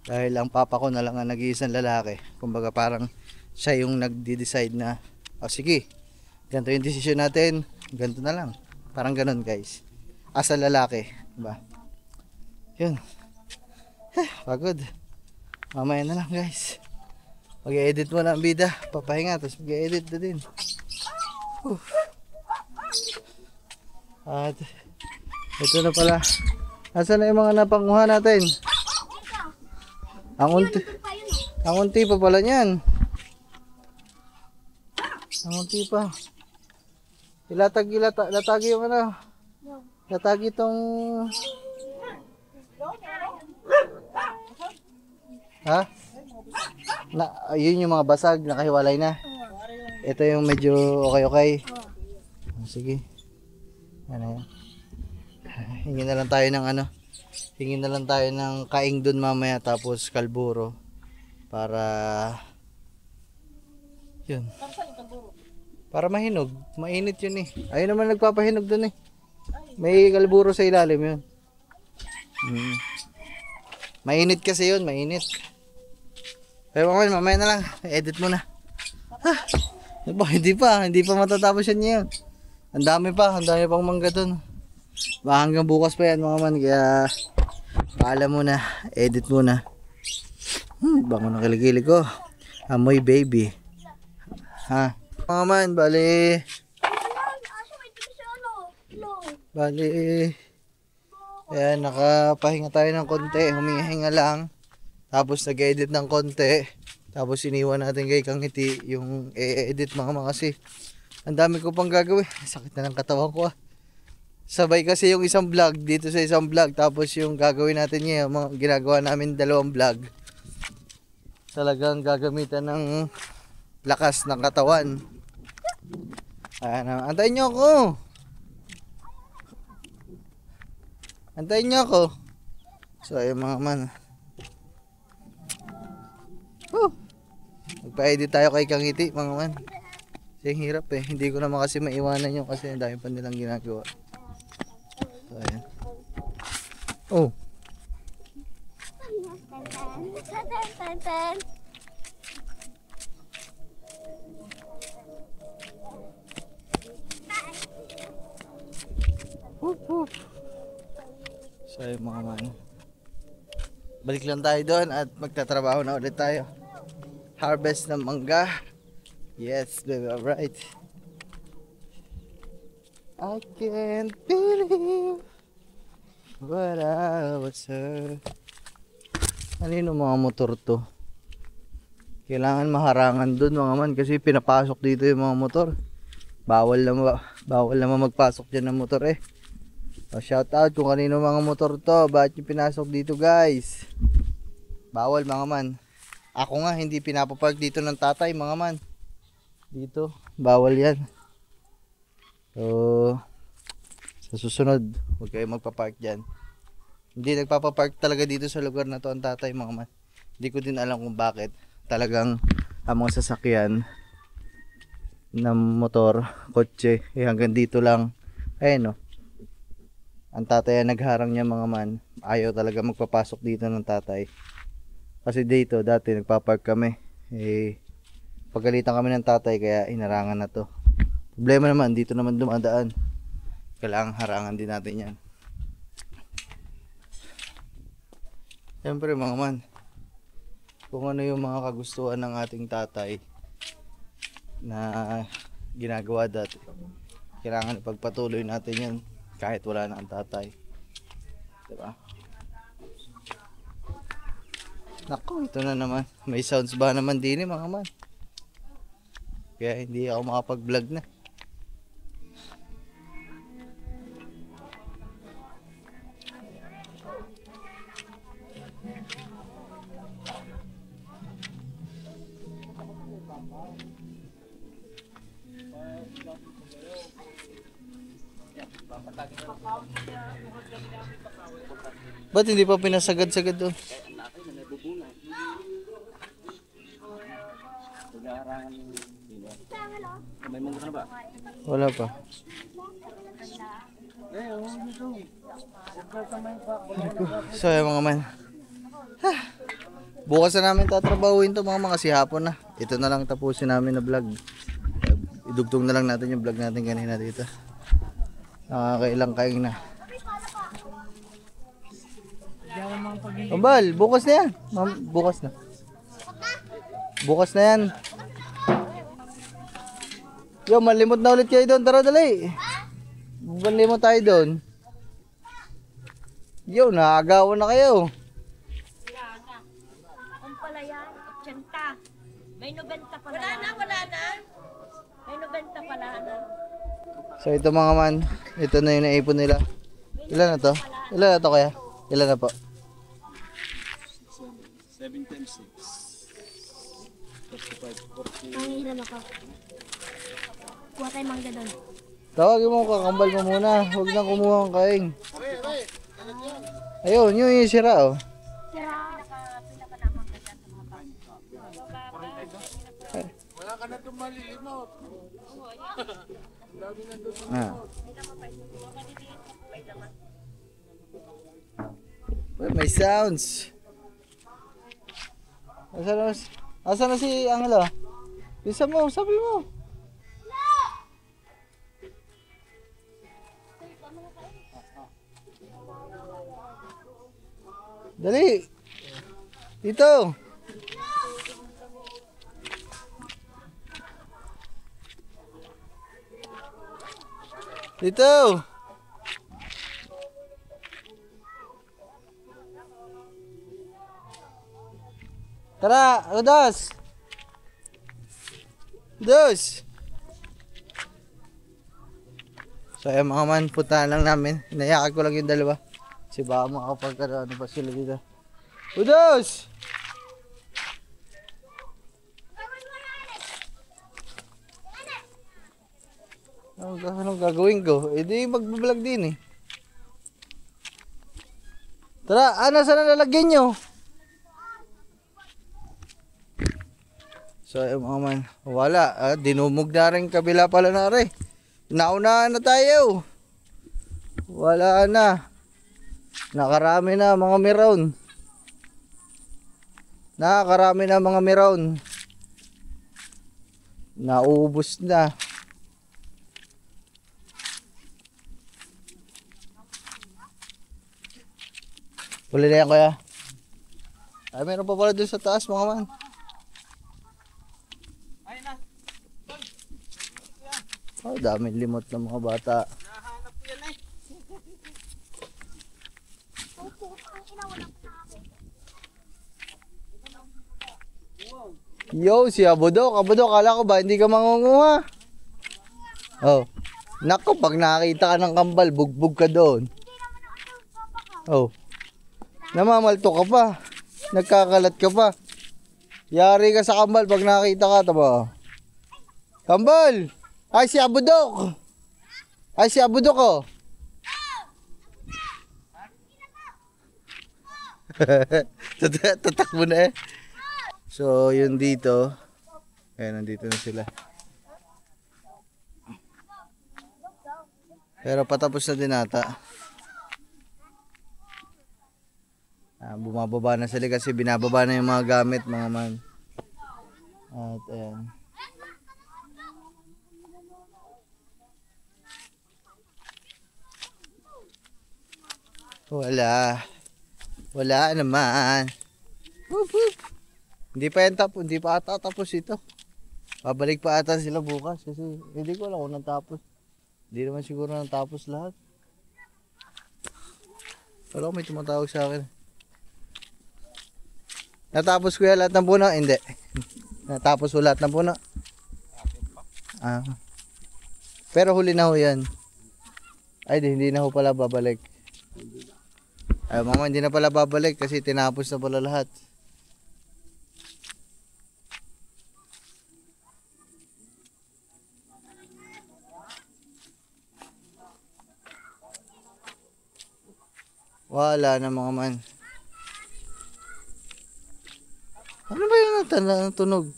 S1: dahil ang papa ko na lang ang nag-iisang lalaki. Kumbaga parang siya yung nagde-decide na, sige, ganito yung desisyon natin, ganito na lang. Parang ganun guys. As a lalaki, diba? Yun. Pagod. Mamaya na lang guys. Mag-edit mo na ang bida. Papahinga, tapos mag-edit na din. At ito na pala. Nasaan na yung mga napanguha natin? Ang unti pa pala niyan. Ang unti pa. Ilatagi yung ano. Ilatagi itong... Ha? Yun yung mga basag, nakahiwalay na. Ito yung medyo okay. Sige. Ano yan? Hingin na lang tayo ng ano. Hingin na lang tayo ng kaing dun mamaya, tapos kalburo. Para yun. Para mahinog. Mainit yun eh. Ayun naman nagpapahinog dun eh. May kalburo sa ilalim yun. Mainit kasi yun, mainit. Pero mamaya na lang. Edit mo na. Hindi pa matatapos yan ngayon. Ang dami pang mangga dun. Baka hanggang bukas pa yan mga man. Kaya paalam mo na. Edit mo na. Bango ng kilig-kilig ko. Amoy baby. Ha? Mga man, bali. Ayan, nakapahinga tayo ng konti. Huminga-hinga lang. Tapos nag-edit ng konti. Tapos iniwan natin kay Kangiti yung e-edit mga kasi. Ang dami ko pang gagawin. Sakit na ng katawan ko. Sabay kasi yung isang vlog dito sa isang vlog. Tapos yung gagawin natin ngayon, mga ginagawa namin 2 vlog. Talagang gagamitan ng lakas ng katawan. Ayan, antayin nyo ako. Antayin nyo ako. So ayun mga man. Magpa-edit tayo kay Kangiti mga man. Kasi hirap eh. Hindi ko naman kasi maiwanan yun kasi ang dami pa nilang ginagawa. So ayan. So ayun mga man. Balik lang tayo doon at magtatrabaho na ulit tayo. Harvest ng mangga. Yes, baby, alright. I can't believe what I was heard. Kanino mga motor to? Kailangan maharangan dun mga man kasi pinapasok dito yung mga motor. Bawal naman magpasok dyan ng motor eh. Shout out kung kanino mga motor to. Bakit yung pinasok dito guys? Bawal mga man. Ako nga hindi pinapapark dito ng tatay mga man. Dito, bawal yan. So, sa susunod, huwag kayo magpapark dyan. Hindi nagpapapark talaga dito sa lugar na to ang tatay mga man. Hindi ko din alam kung bakit. Talagang ang mga sasakyan ng motor, kotse, hanggang dito lang. Ayun o. Ang tatay ang nagharang niya mga man. Ayaw talaga magpapasok dito ng tatay. Kasi dito dati nagpapark kami. Pagalitan kami ng tatay kaya inarangan na to. Problema naman dito naman dumadaan. Kailangan harangan din natin yan. Siyempre mga man, kung ano yung mga kagustuhan ng ating tatay na ginagawa dati, kailangan ipagpatuloy natin yan kahit wala na ang tatay. Diba? Naku, ito na naman. May sounds ba naman din mga man. Kaya hindi ako makapag-vlog na. Ba't hindi pa pinasagad-sagad doon?
S3: May mangga na ba?
S1: Wala pa. So yun mga man. Bukas na namin tatrabahuin to mga kasi hapon na. Ito na lang tapusin namin na vlog. Idugtong na lang natin yung vlog natin kanina dito. Nakakailang kaing na. Kambal, bukas na yan. Bukas na. Bukas na yan. Yo, malimot na ulit kayo doon. Tara, dali. Malimot tayo doon. Yo, naagawan na kayo.
S2: Ang pala yan, 80. May 90 pala. Wala na. May 90 pala na.
S1: So ito mga man, ito na yung naipon nila. Ilan na to? Ilan na to kaya? Ilan na po?
S3: 7 times 6. 35, 40.
S2: Nangihiram ako. Kuha tayo mangga doon.
S1: Tawagin mo, kakambal mo muna. Huwag nang kumuha ang kaing. Ayun, yun yung sira oh.
S4: Wala ka na itong malilimot.
S1: Ah. Well, may sounds. Asa na si Angelo? Bisa mo, sabi mo. Dali. Dito. Dito. Tara, Rodos. Dos. So ayun mga man, puntahan lang namin. Inayakan ko lang yung dalawa. Kasi baka makapagkaroon pa sila dito. Rodos! Anong gagawin ko? Eh di magbablog din eh. Tara, saan na lalagyan nyo? So ayun mga man, wala. Dinumog na rin kabila pala na rin. Naunahan na tayo. Wala na. Nakarami na mga meron. Nakarami na mga meron. Naubos na. Huli na yan kuya. Ay meron pa pala dun sa taas mga man. Oh, daming limot ng mga bata.
S3: Nahanap ko yan eh.
S1: Yo, si Abudok. Abudok, kala ko ba hindi ka mangunguha? Oh. Nako, pag nakita ka ng kambal, bugbog ka doon. Oh. Namamalto ka pa. Nagkakalat ka pa. Yari ka sa kambal pag nakita ka, tama. Kambal! Ay, si Abudok! Ay, si Abudok, oh. Tatakbo na eh. So, yun dito. Ayan, nandito na sila. Pero patapos na din ata. Bumababa na sila kasi binababa na yung mga gamit, mga man. At ayan. Wala. Wala naman. Whoop, whoop. Hindi pa yan tapos. Hindi pa ata tapos ito. Babalik pa ata sila bukas. Kasi hindi ko alam kung natapos. Hindi naman siguro natapos lahat. Pero may tumatawag sa akin. Natapos ko yan lahat ng puno? Hindi. Natapos ko lahat ng puno? Pero huli na ho yan. Ay, hindi na ho pala babalik. Ay, mama, hindi na pala babalik kasi tinapos na pala lahat. Wala na mga man. Ano ba yun ang tunog?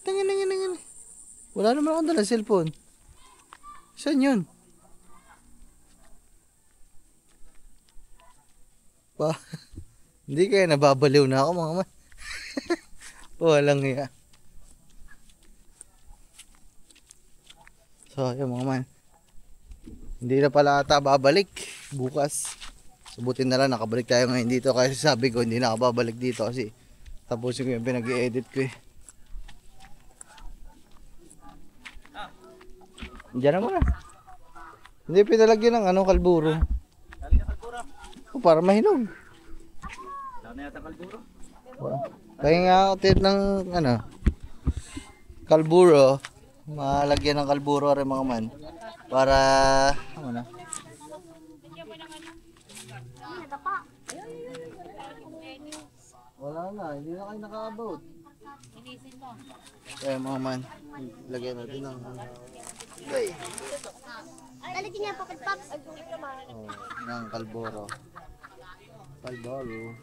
S1: Tingin. Wala naman akong dala cellphone. Saan yun? Pa. Hindi kaya nababaliw na ako mga man. Walang hiya. So, yun mga man. Hindi na pala ata babalik bukas. Subutin na lang nakabalik tayo ngayon dito kasi sabi ko hindi na ako babalik dito kasi tapusin ko yung pinag-i-edit ko eh. Diyan naman na. Hindi pinalagyan ng ano, kalburo. O, para mahinog. Kaya nga ako ng ano, kalburo. Malagyan ng kalburo rin mga man. Para, ano na. Wala na, hindi na kayo naka-about. Kaya mga man, lagyan natin ng okay.
S2: Lalagyan niya pocket pops.
S1: Oh, ng kalburo. Kalburo.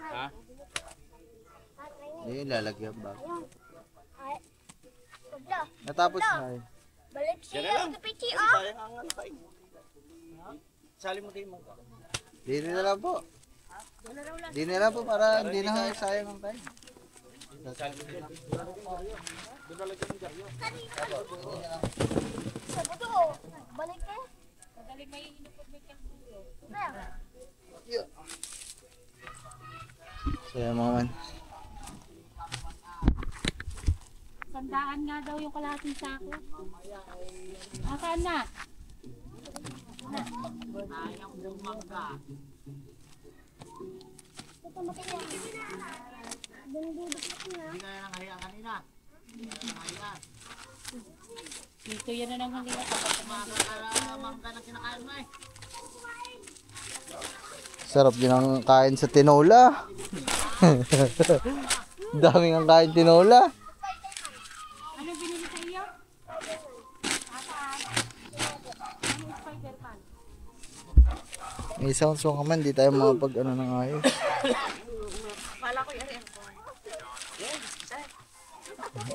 S3: Ha?
S1: Hindi, lalagyan ba?
S2: Ay. Wala.
S1: Natapos na eh.
S2: Balik siya. Pichi oh.
S3: Sali mo din mo.
S1: Di na lang po. Di na lang po para hindi na sayang ang time.
S2: Sa buto. Balik ka. Balik may hinupot may kalburo.
S1: So yan mga man.
S5: Sandaan nga daw yung kalahating sako. Akaan na?
S2: Ito makinig. Dundudok na.
S5: Dito yan na nang halina.
S1: Sarap din ang kain sa tinola. Daming ang kain tinola.
S5: Ano binili sa iyo? Akaan? Ano spider pan?
S1: May sounds mo kaman, di tayo makapag ano ng ayos.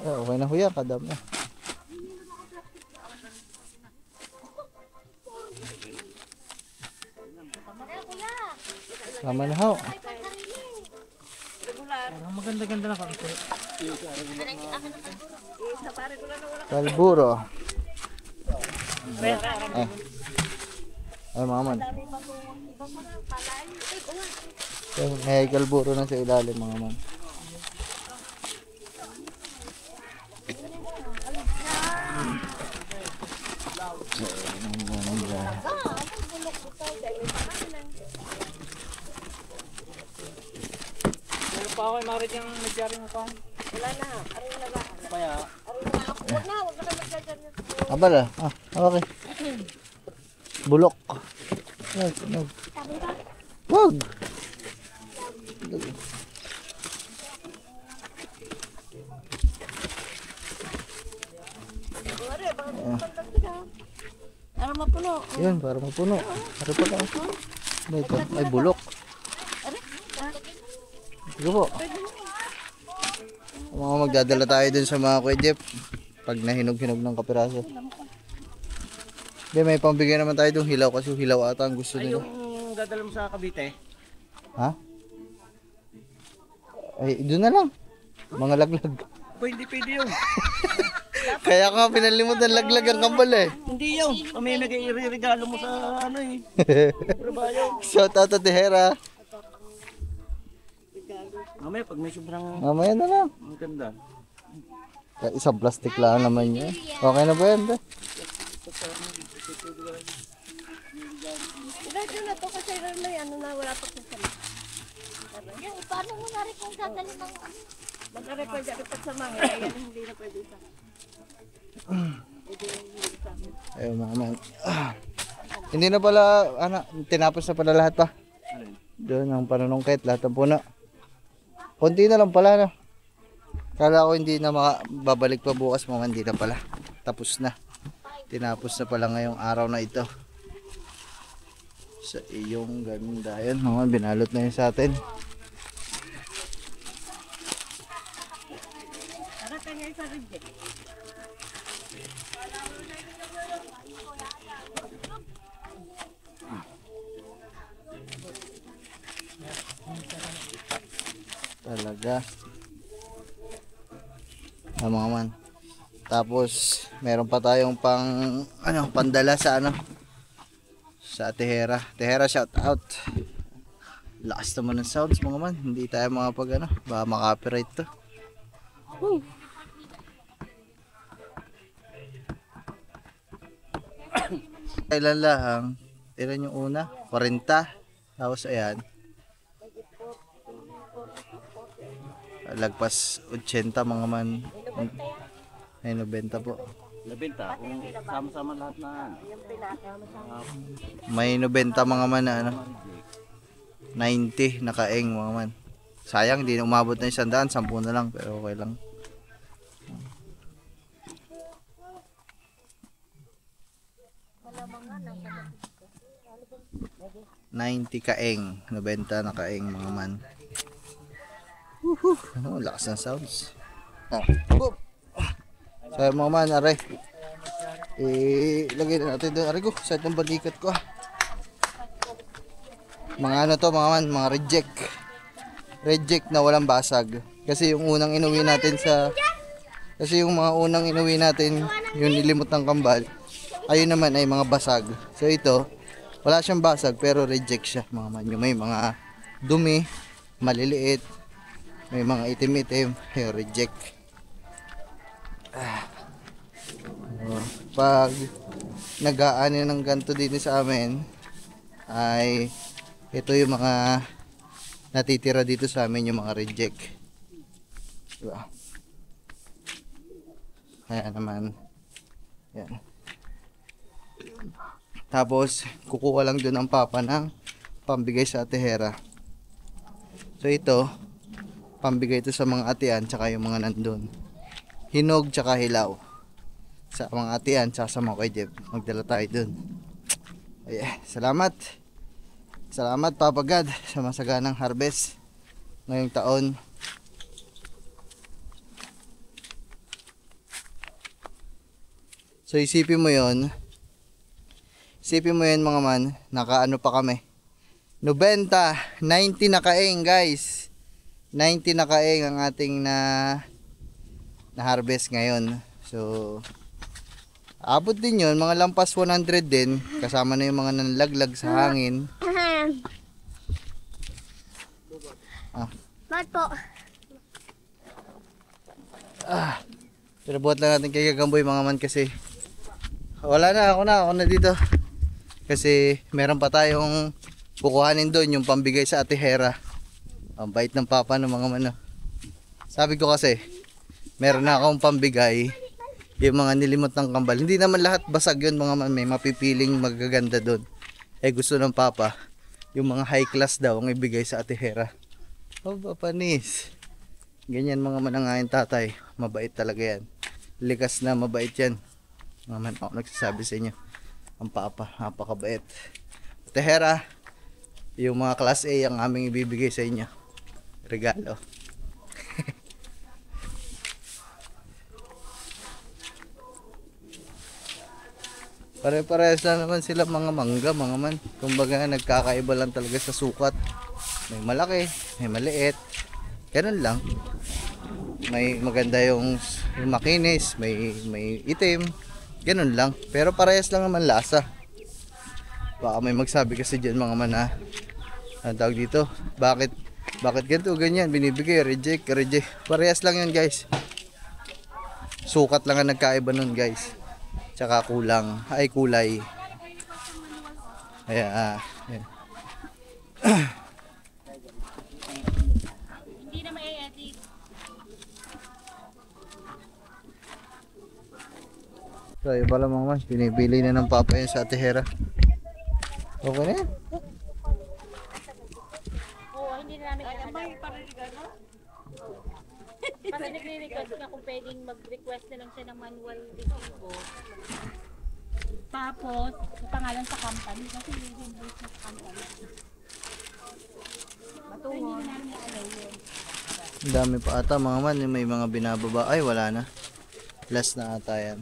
S1: Okay na huya, kadam na. Tama na ho.
S4: Maganda-ganda na kami.
S1: Kalburo. Ay mga man. May kalburo na sa ilalim mga man.
S4: Pero pa ako, marit yung nagyari mo pa. Wala na. Arin na ba? Kaya.
S2: Huwag na magdadyan.
S1: Abala. Okay. Bulok. Wag.
S2: Sabi ba?
S1: Wag.
S2: Para mapuno.
S1: Yun, para mapuno. Para pa ka. Ano ito? Ay, bulok. Sige po. Mga magdadala tayo dun sa mga Kuya Jeff. Pag nahinog-hinog ng kapiraso. Hindi, may pambigay naman tayo dun hilaw kasi hilaw ata ang gusto nila.
S4: Yung dadala mo sa Cavite.
S1: Ha? Ay, doon na lang. Mga laglag.
S4: Pwede yun.
S1: Kaya ka pinalimutan laglag ang kambal eh.
S4: Hindi yun. Kami nag-iregalo mo sa ano eh. Trabayo.
S1: Shout out to Tehera.
S4: Mamaya pag may sobrang
S1: Mamaya na lang.
S4: maganda.
S1: Kaya isang plastic lang naman yun. Okay na ba yan? Te?
S2: Radyo na to kasi may ano na wala pa kung saan. Yan, paano mo na rin kung dadali ng ano?
S5: Mag-record dapat sa mga. Ayan, hindi na pwede sa.
S1: Ayun mga man. Hindi na pala, tinapos na pala lahat pa. Doon ang panunungkit, lahat ng puno. Konti na lang pala na. Kala ko hindi na babalik pa bukas mga hindi na pala. Tapos na. Tinapos na pala ngayong araw na ito. Sa iyong ganda. Ayun mga binalot na yun sa atin. Talaga. Mga man. Tapos meron pa tayong pandala sa sa Tehera. Tehera, shout out. Lakas naman ng sounds mga man. Hindi tayo baka makapiright to. Kailan lang? Ilan yung una? 40. Tapos ayan. Lagpas 80 mga man. Ay 90 po.
S4: 90 kung sama-sama lahat na
S1: May 90 mga man na 90 nakaeng mga man. Sayang hindi na umabot na 100, 10 na lang pero okay lang. $90 kaeng, 90 na kaeng mga man. Lakas ng sounds. Boop. So mga man, aray. Ilagay na natin doon. Aray ko, sa itong balikat ko. Mga mga man, mga reject. Reject na walang basag. Kasi yung unang inuwi natin yung mga unang inuwi natin, yung nilimot ng kambal, ayun naman ay mga basag. So ito, wala siyang basag pero reject siya mga man. Yung may mga dumi, maliliit, may mga itim-itim, yung reject. Pag nag-aani ng ganito din sa amin, ay ito yung mga natitira dito sa amin, yung mga reject. Diba? Kaya naman, yan. Tapos, kukuha lang doon ang papa ng pambigay sa Tehera. So ito, pambigay ito sa mga atian, tsaka yung mga nandun. Hinog, tsaka hilaw. Sa mga atian, tsaka sa mga kay Jeb. Magdala tayo doon. Ayan, salamat. Salamat Papa God sa masaganang harvest ngayong taon. So isipin mo yon mga man, nakaano pa kami. 90 na kaeng guys. 90 na kaeng ang ating na harvest ngayon. So abot din yun, mga lampas 100 din, kasama na yung mga nanlaglag sa hangin.
S2: Bakit po?
S1: Pero buhat lang natin kay Gagamboy mga man kasi wala na, ako na dito. Kasi meron pa tayong kukuhanin doon yung pambigay sa Tehera. Ang bait ng papa ng mga man. Sabi ko kasi, meron na akong pambigay yung mga nilimot ng kambal. Hindi naman lahat basag yun mga man, may mapipiling magaganda doon. Gusto ng papa, yung mga high class daw ang ibigay sa Tehera. Oh, papanis. Ganyan mga manangain tatay. Mabait talaga yan. Likas na mabait yan. Mga man, ako nagsasabi sa inyo. Ang papa, napakabait. Tehera, yung mga class A ang aming ibibigay sa inyo. Regalo. Pare-parehas na naman sila mga mangga, mga man. Kumbaga nagkakaiba lang talaga sa sukat. May malaki, may maliit. Ganun lang. May maganda yung makinis, may itim. Ganun lang. Pero parehas lang naman lasa. Baka may magsabi kasi dyan mga man ang tawag dito. Bakit ganito, ganyan, binibigay, reject. Parehas lang yun guys. Sukat lang ang nagkaiba nun guys. Tsaka kulay. Ayan.
S5: Hindi na mai-edit.
S1: So yun pala mga mas, pinipili na ng papa yun sa Tehera. Okay na yan.
S5: Oo, hindi na namin alam. Kasi nagre-request ka kung pwedeng mag-request na lang siya ng manual resibo. Tapos, pangalan sa company. Kasi i-reimburse na sa company. So, hindi na namin alam yun.
S1: Ang dami pa ata mga man, yung may mga binababa. Ay wala na. Last na ata yan.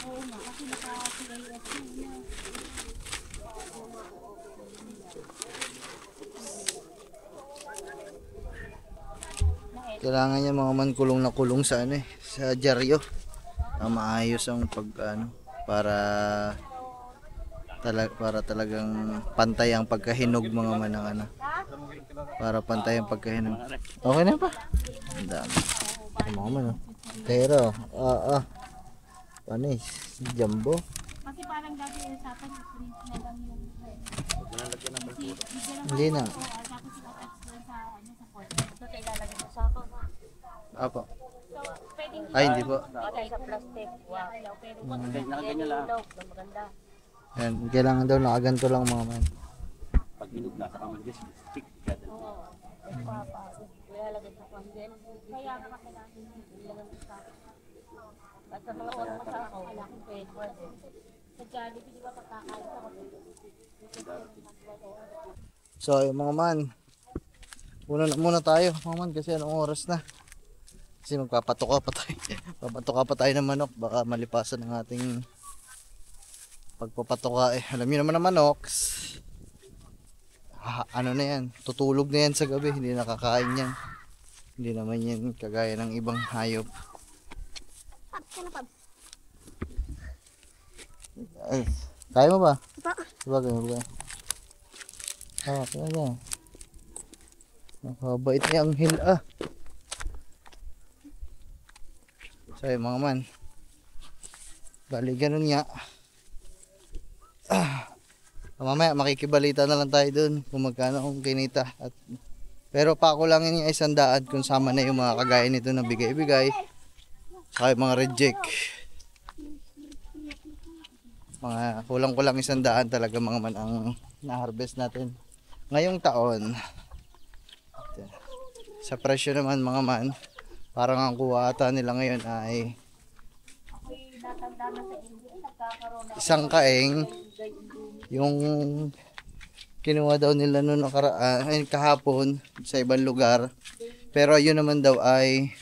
S5: Oo nga, kasi naka-CIS na.
S1: Kailangan niya mga man kulong na kulong sa ano eh, sa dyaryo. Maayos ang para talagang pantay ang pagkahinog mga manang ano. Para pantay ang pagkahinog. Okay na pa. Ang dami. Mga man oh. Pero, panis, jumbo.
S5: Kasi parang dati yung usapan, print na lang yung...
S1: Hindi na.
S5: Tapos itatext doon sa port. So, ilalagay mo sa ako.
S1: Apo.
S5: So, pwedeng
S1: Ay, hindi po.
S5: patay sa plastic. Wow. Pero nakaganyan lang. Maganda.
S1: Yan, kailangan daw nakaganto lang mga man.
S3: Pag hinog na, saka mag stick ka.
S5: Oo. Ilalagay sa panggen. Kaya nga kailangan ilalagay sa at sa mga oras sa ako, wala akong pwede. Sa Jollibee, di ba pagkakain ako?
S1: So, yung mga man. Muna tayo mga man kasi anong oras na. Kasi magpapatuka pa tayo. Papatuka pa tayo ng manok. Baka malipasan ng ating pagpapatuka eh. Alam niyo naman ang manok. Ano na yan. Tutulog na yan sa gabi. Hindi nakakain yan. Hindi naman yan kagaya ng ibang hayop. Ay, kaya mo ba? Sabagay mo ba? Kaya na. Nakabait niya ang hill So yun mga man. Bali ganun nga. Mamaya makikibalita na lang tayo dun kung magkano kung kinita. Pero pakulangin niya 100 kung sama na yung mga kagaya nito na bigay-bigay. Saka yung mga reject. Mga kulang-kulang 100 talaga mga man ang na-harvest natin ngayong taon. Sa presyo naman mga man, parang ang kuha ata nila ngayon ay isang kaeng. Yung kinuha daw nila noon kahapon sa ibang lugar. Pero yun naman daw ay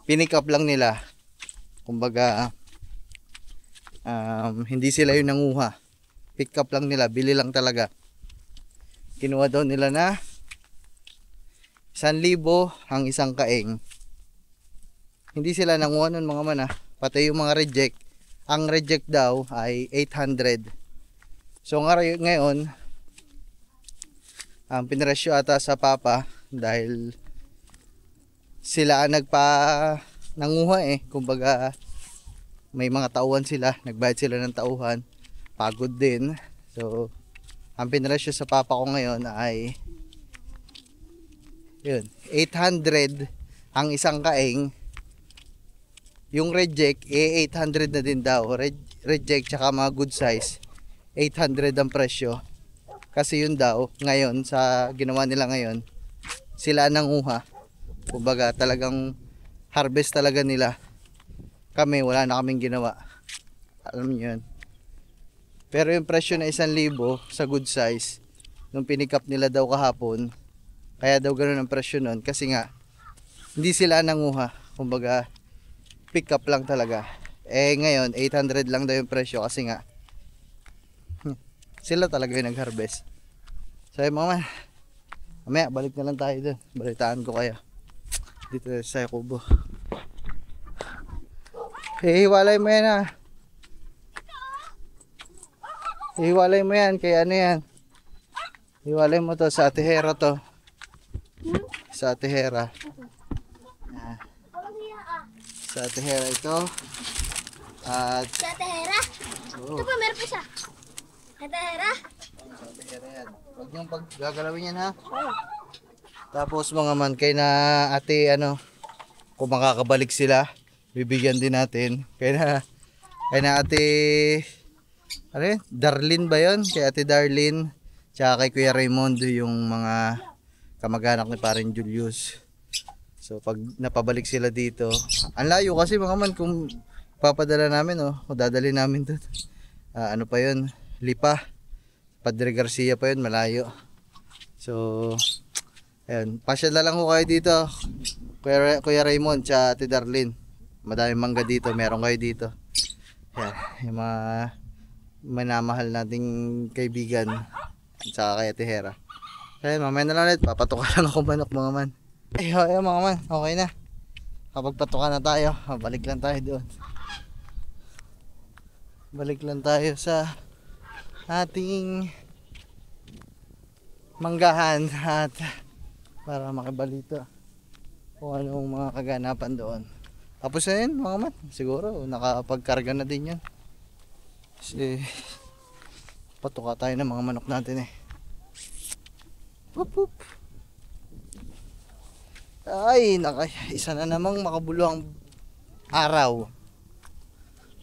S1: pinick up lang nila. Kumbaga hindi sila yung nanguha. Pick up lang nila, bili lang talaga. Kinuha daw nila na 1,000 ang isang kaeng. Hindi sila nanguha nun mga man pati yung mga reject. Ang reject daw ay 800. So ngayon ang pinresyo ata sa papa dahil sila ang nanguha kumbaga may mga tauhan sila, nagbayad sila ng tauhan, pagod din. So ang pinresyo sa papa ko ngayon ay yun, 800 ang isang kaeng. Yung reject 800 na din daw. Reject tsaka mga good size 800 ang presyo. Kasi yun daw ngayon sa ginawa nila ngayon, sila nanguha. Kumbaga talagang harvest talaga nila. Kami wala na kaming ginawa. Alam niyo yun. Pero yung presyo na 1,000 sa good size nung pinick up nila daw kahapon, kaya daw ganoon ang presyo nun kasi nga hindi sila nanguha. Kumbaga pick up lang talaga. Ngayon 800 lang daw yung presyo kasi nga sila talaga yung nag-harvest. So mga mamaya balik na lang tayo dun. Balitaan ko kayo dito sa Kubo. Hiwalay mo yan Hiwalay mo yan kaya ano yan. Hiwalay mo to sa Atihera to. Sa Atihera. Sa Atihera ito. At
S2: Sa Tehera? Ito pa, meron pa siya. Sa Tehera?
S1: sa Atihera yan. Huwag niyong paggagalawin yan Tapos mga man kay na ate kung makakabalik sila, bibigyan din natin. Kaya na ate Darlene ba yun? Kay ate Darlene tsaka kay Kuya Raymond yung mga kamag-anak ni Paring Julius. So pag napabalik sila dito, ang layo kasi mga man kung papadala namin o dadali namin doon. Ano pa yun? Lipa. Padre Garcia pa yun, malayo. So ayun, pasyal na lang ko kayo dito. Kuya Raymond tsaka ate Darlene. Madaming mangga dito, meron kayo dito. Yan, yung mga manamahal nating kaibigan tsaka kay Ate Hera. Kaya mamaya na lang ulit, papatuka lang ako manok mga man. Ayun mga man, okay na. Kapag patukan na tayo, balik lang tayo doon. Balik lang tayo sa ating manggahan at para makibalita kung anong mga kaganapan doon. Tapos na yun mga man, siguro nakapagkarga na din yan. Kasi patuka tayo ng mga manok natin eh. Whoop whoop. Ay, isa na namang makabuluhang araw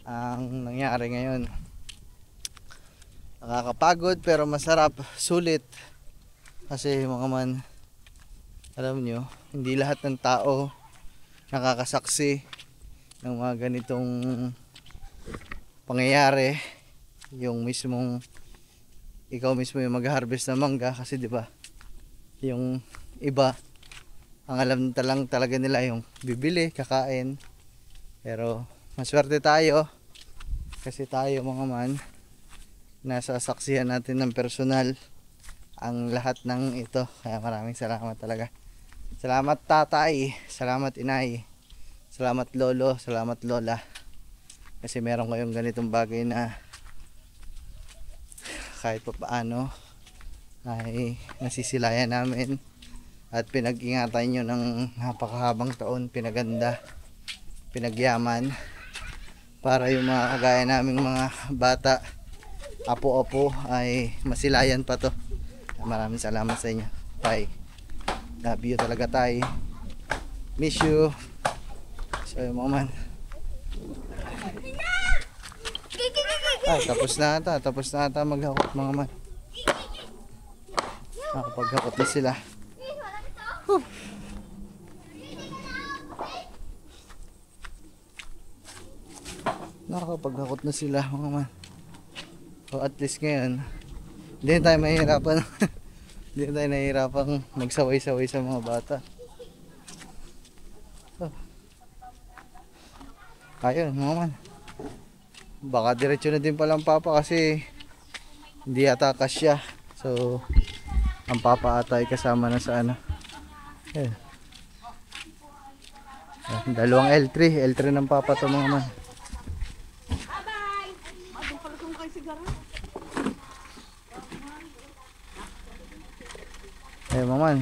S1: ang nangyari ngayon. Nakakapagod pero masarap, sulit. Kasi mga man, alam nyo, hindi lahat ng tao nakakasaksi ng mga ganitong pangyayari. Yung mismong ikaw mismo yung mag-harvest ng mangga kasi 'di ba? Yung iba ang alam lang talaga nila yung bibili, kakain. Pero maswerte tayo kasi tayo mga man nasa saksihan natin ng personal ang lahat ng ito. Kaya maraming salamat talaga. Salamat tatay, salamat inay, salamat lolo, salamat lola. Kasi meron kayong ganitong bagay na kahit pa paano ay nasisilayan namin at pinag-ingatan nyo ng napakahabang taon, pinaganda, pinagyaman para yung mga kagaya naming mga bata, apo-apo ay masilayan pa to. Maraming salamat sa inyo tay, love you talaga tay, miss you. So yung mga man, tapos na ata maghakot mga man. Nakapag-hakot na sila. Nakakapag-hakot na sila mga man. So at least ngayon hindi na tayo mahihirapan. Hindi na tayo nahihirapan magsaway-saway sa mga bata. So, ayun mga man, baka diretso na din palang papa kasi hindi ata kasya. So ang papa ata ay kasama na sa ano. Ayun. Dalawang L3 ng papa to mga man. Ayun mga man,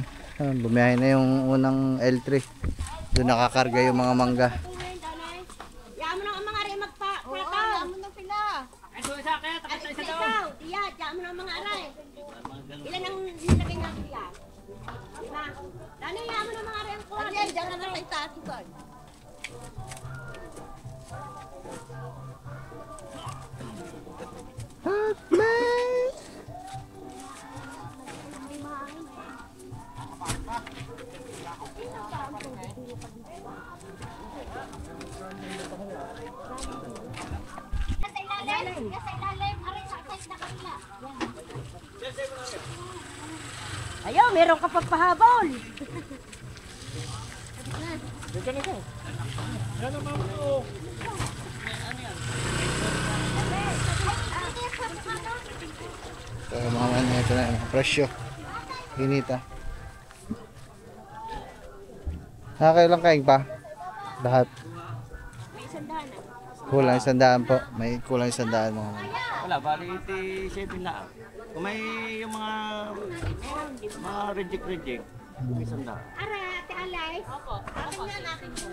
S1: bumiyahe na yung unang L3. Doon nakakarga yung mga mangga.
S2: Yaan mo na ang mga aray magpapataw. Yaan mo na sila. Ikaw, tiyat, yaan mo na ang mga aray. Ilan ang nilagay nga sila? Lima. Dano, yaan mo na ang mga aray ang kuha. Ano yan, dyan na lang itaas ito. Ayaw, meron ka pagpahabol.
S1: So mga man, ito na yung presyo. Ginita. Nakakailang kain pa? Lahat.
S5: May isandaan na.
S1: Kulang 100 po. May kulang 100 mga man.
S4: Wala, bali 87 na. Kung may yung mga reject, may sanda.
S2: Ara, ate Alay. Opo. Akin na natin po.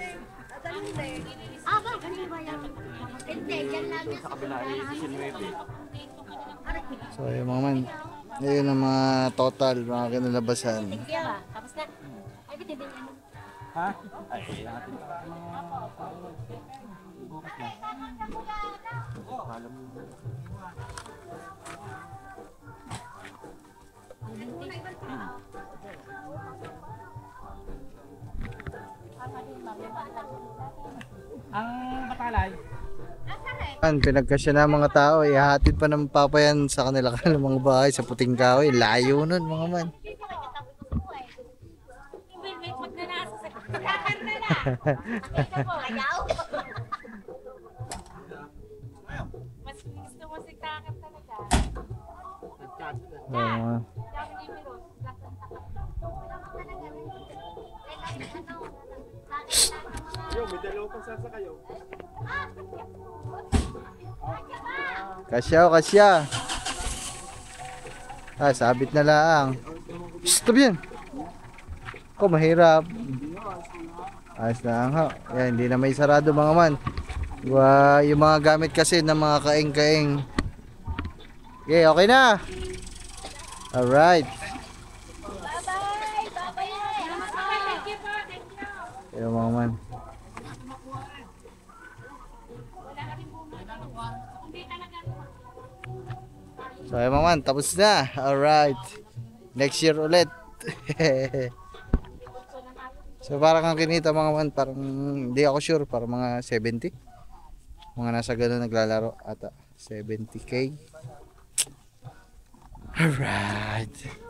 S2: Aba, ganun ba yan? Hindi, dyan lang yan.
S4: Sa kabila ay 19.
S1: So yung mga man, yun ang mga total, mga kinalabasan.
S5: Tapos na. Ay, bitibin yan.
S4: Ha? Ay, natin. Bukas na. Alam mo. Ang batalay.
S1: Pinagkasya na mga tao, ihahatid pa ng papa yan sa kanila mga bahay sa Puting Kahoy. Layo nun mga man.
S5: May magnanasa sa kakarna na. Ayaw. Mas gusto mo si kakar talaga.
S3: Yo, may dalawang pasasakayo.
S1: Kasya o kasya. Ah, sabit na lang. Stop yan. Ko mahirap. Ayos lang ho. Yan, hindi na may sarado mga man. Yung mga gamit kasi ng mga kaing-kaing. Okay, okay na. Alright. Yung mga man. So ayun mga man, tapos na. Alright. Next year ulit. So parang ang kinita mga man, parang hindi ako sure, parang mga 70. Mga nasa ganun naglalaro ata. 70k. Alright.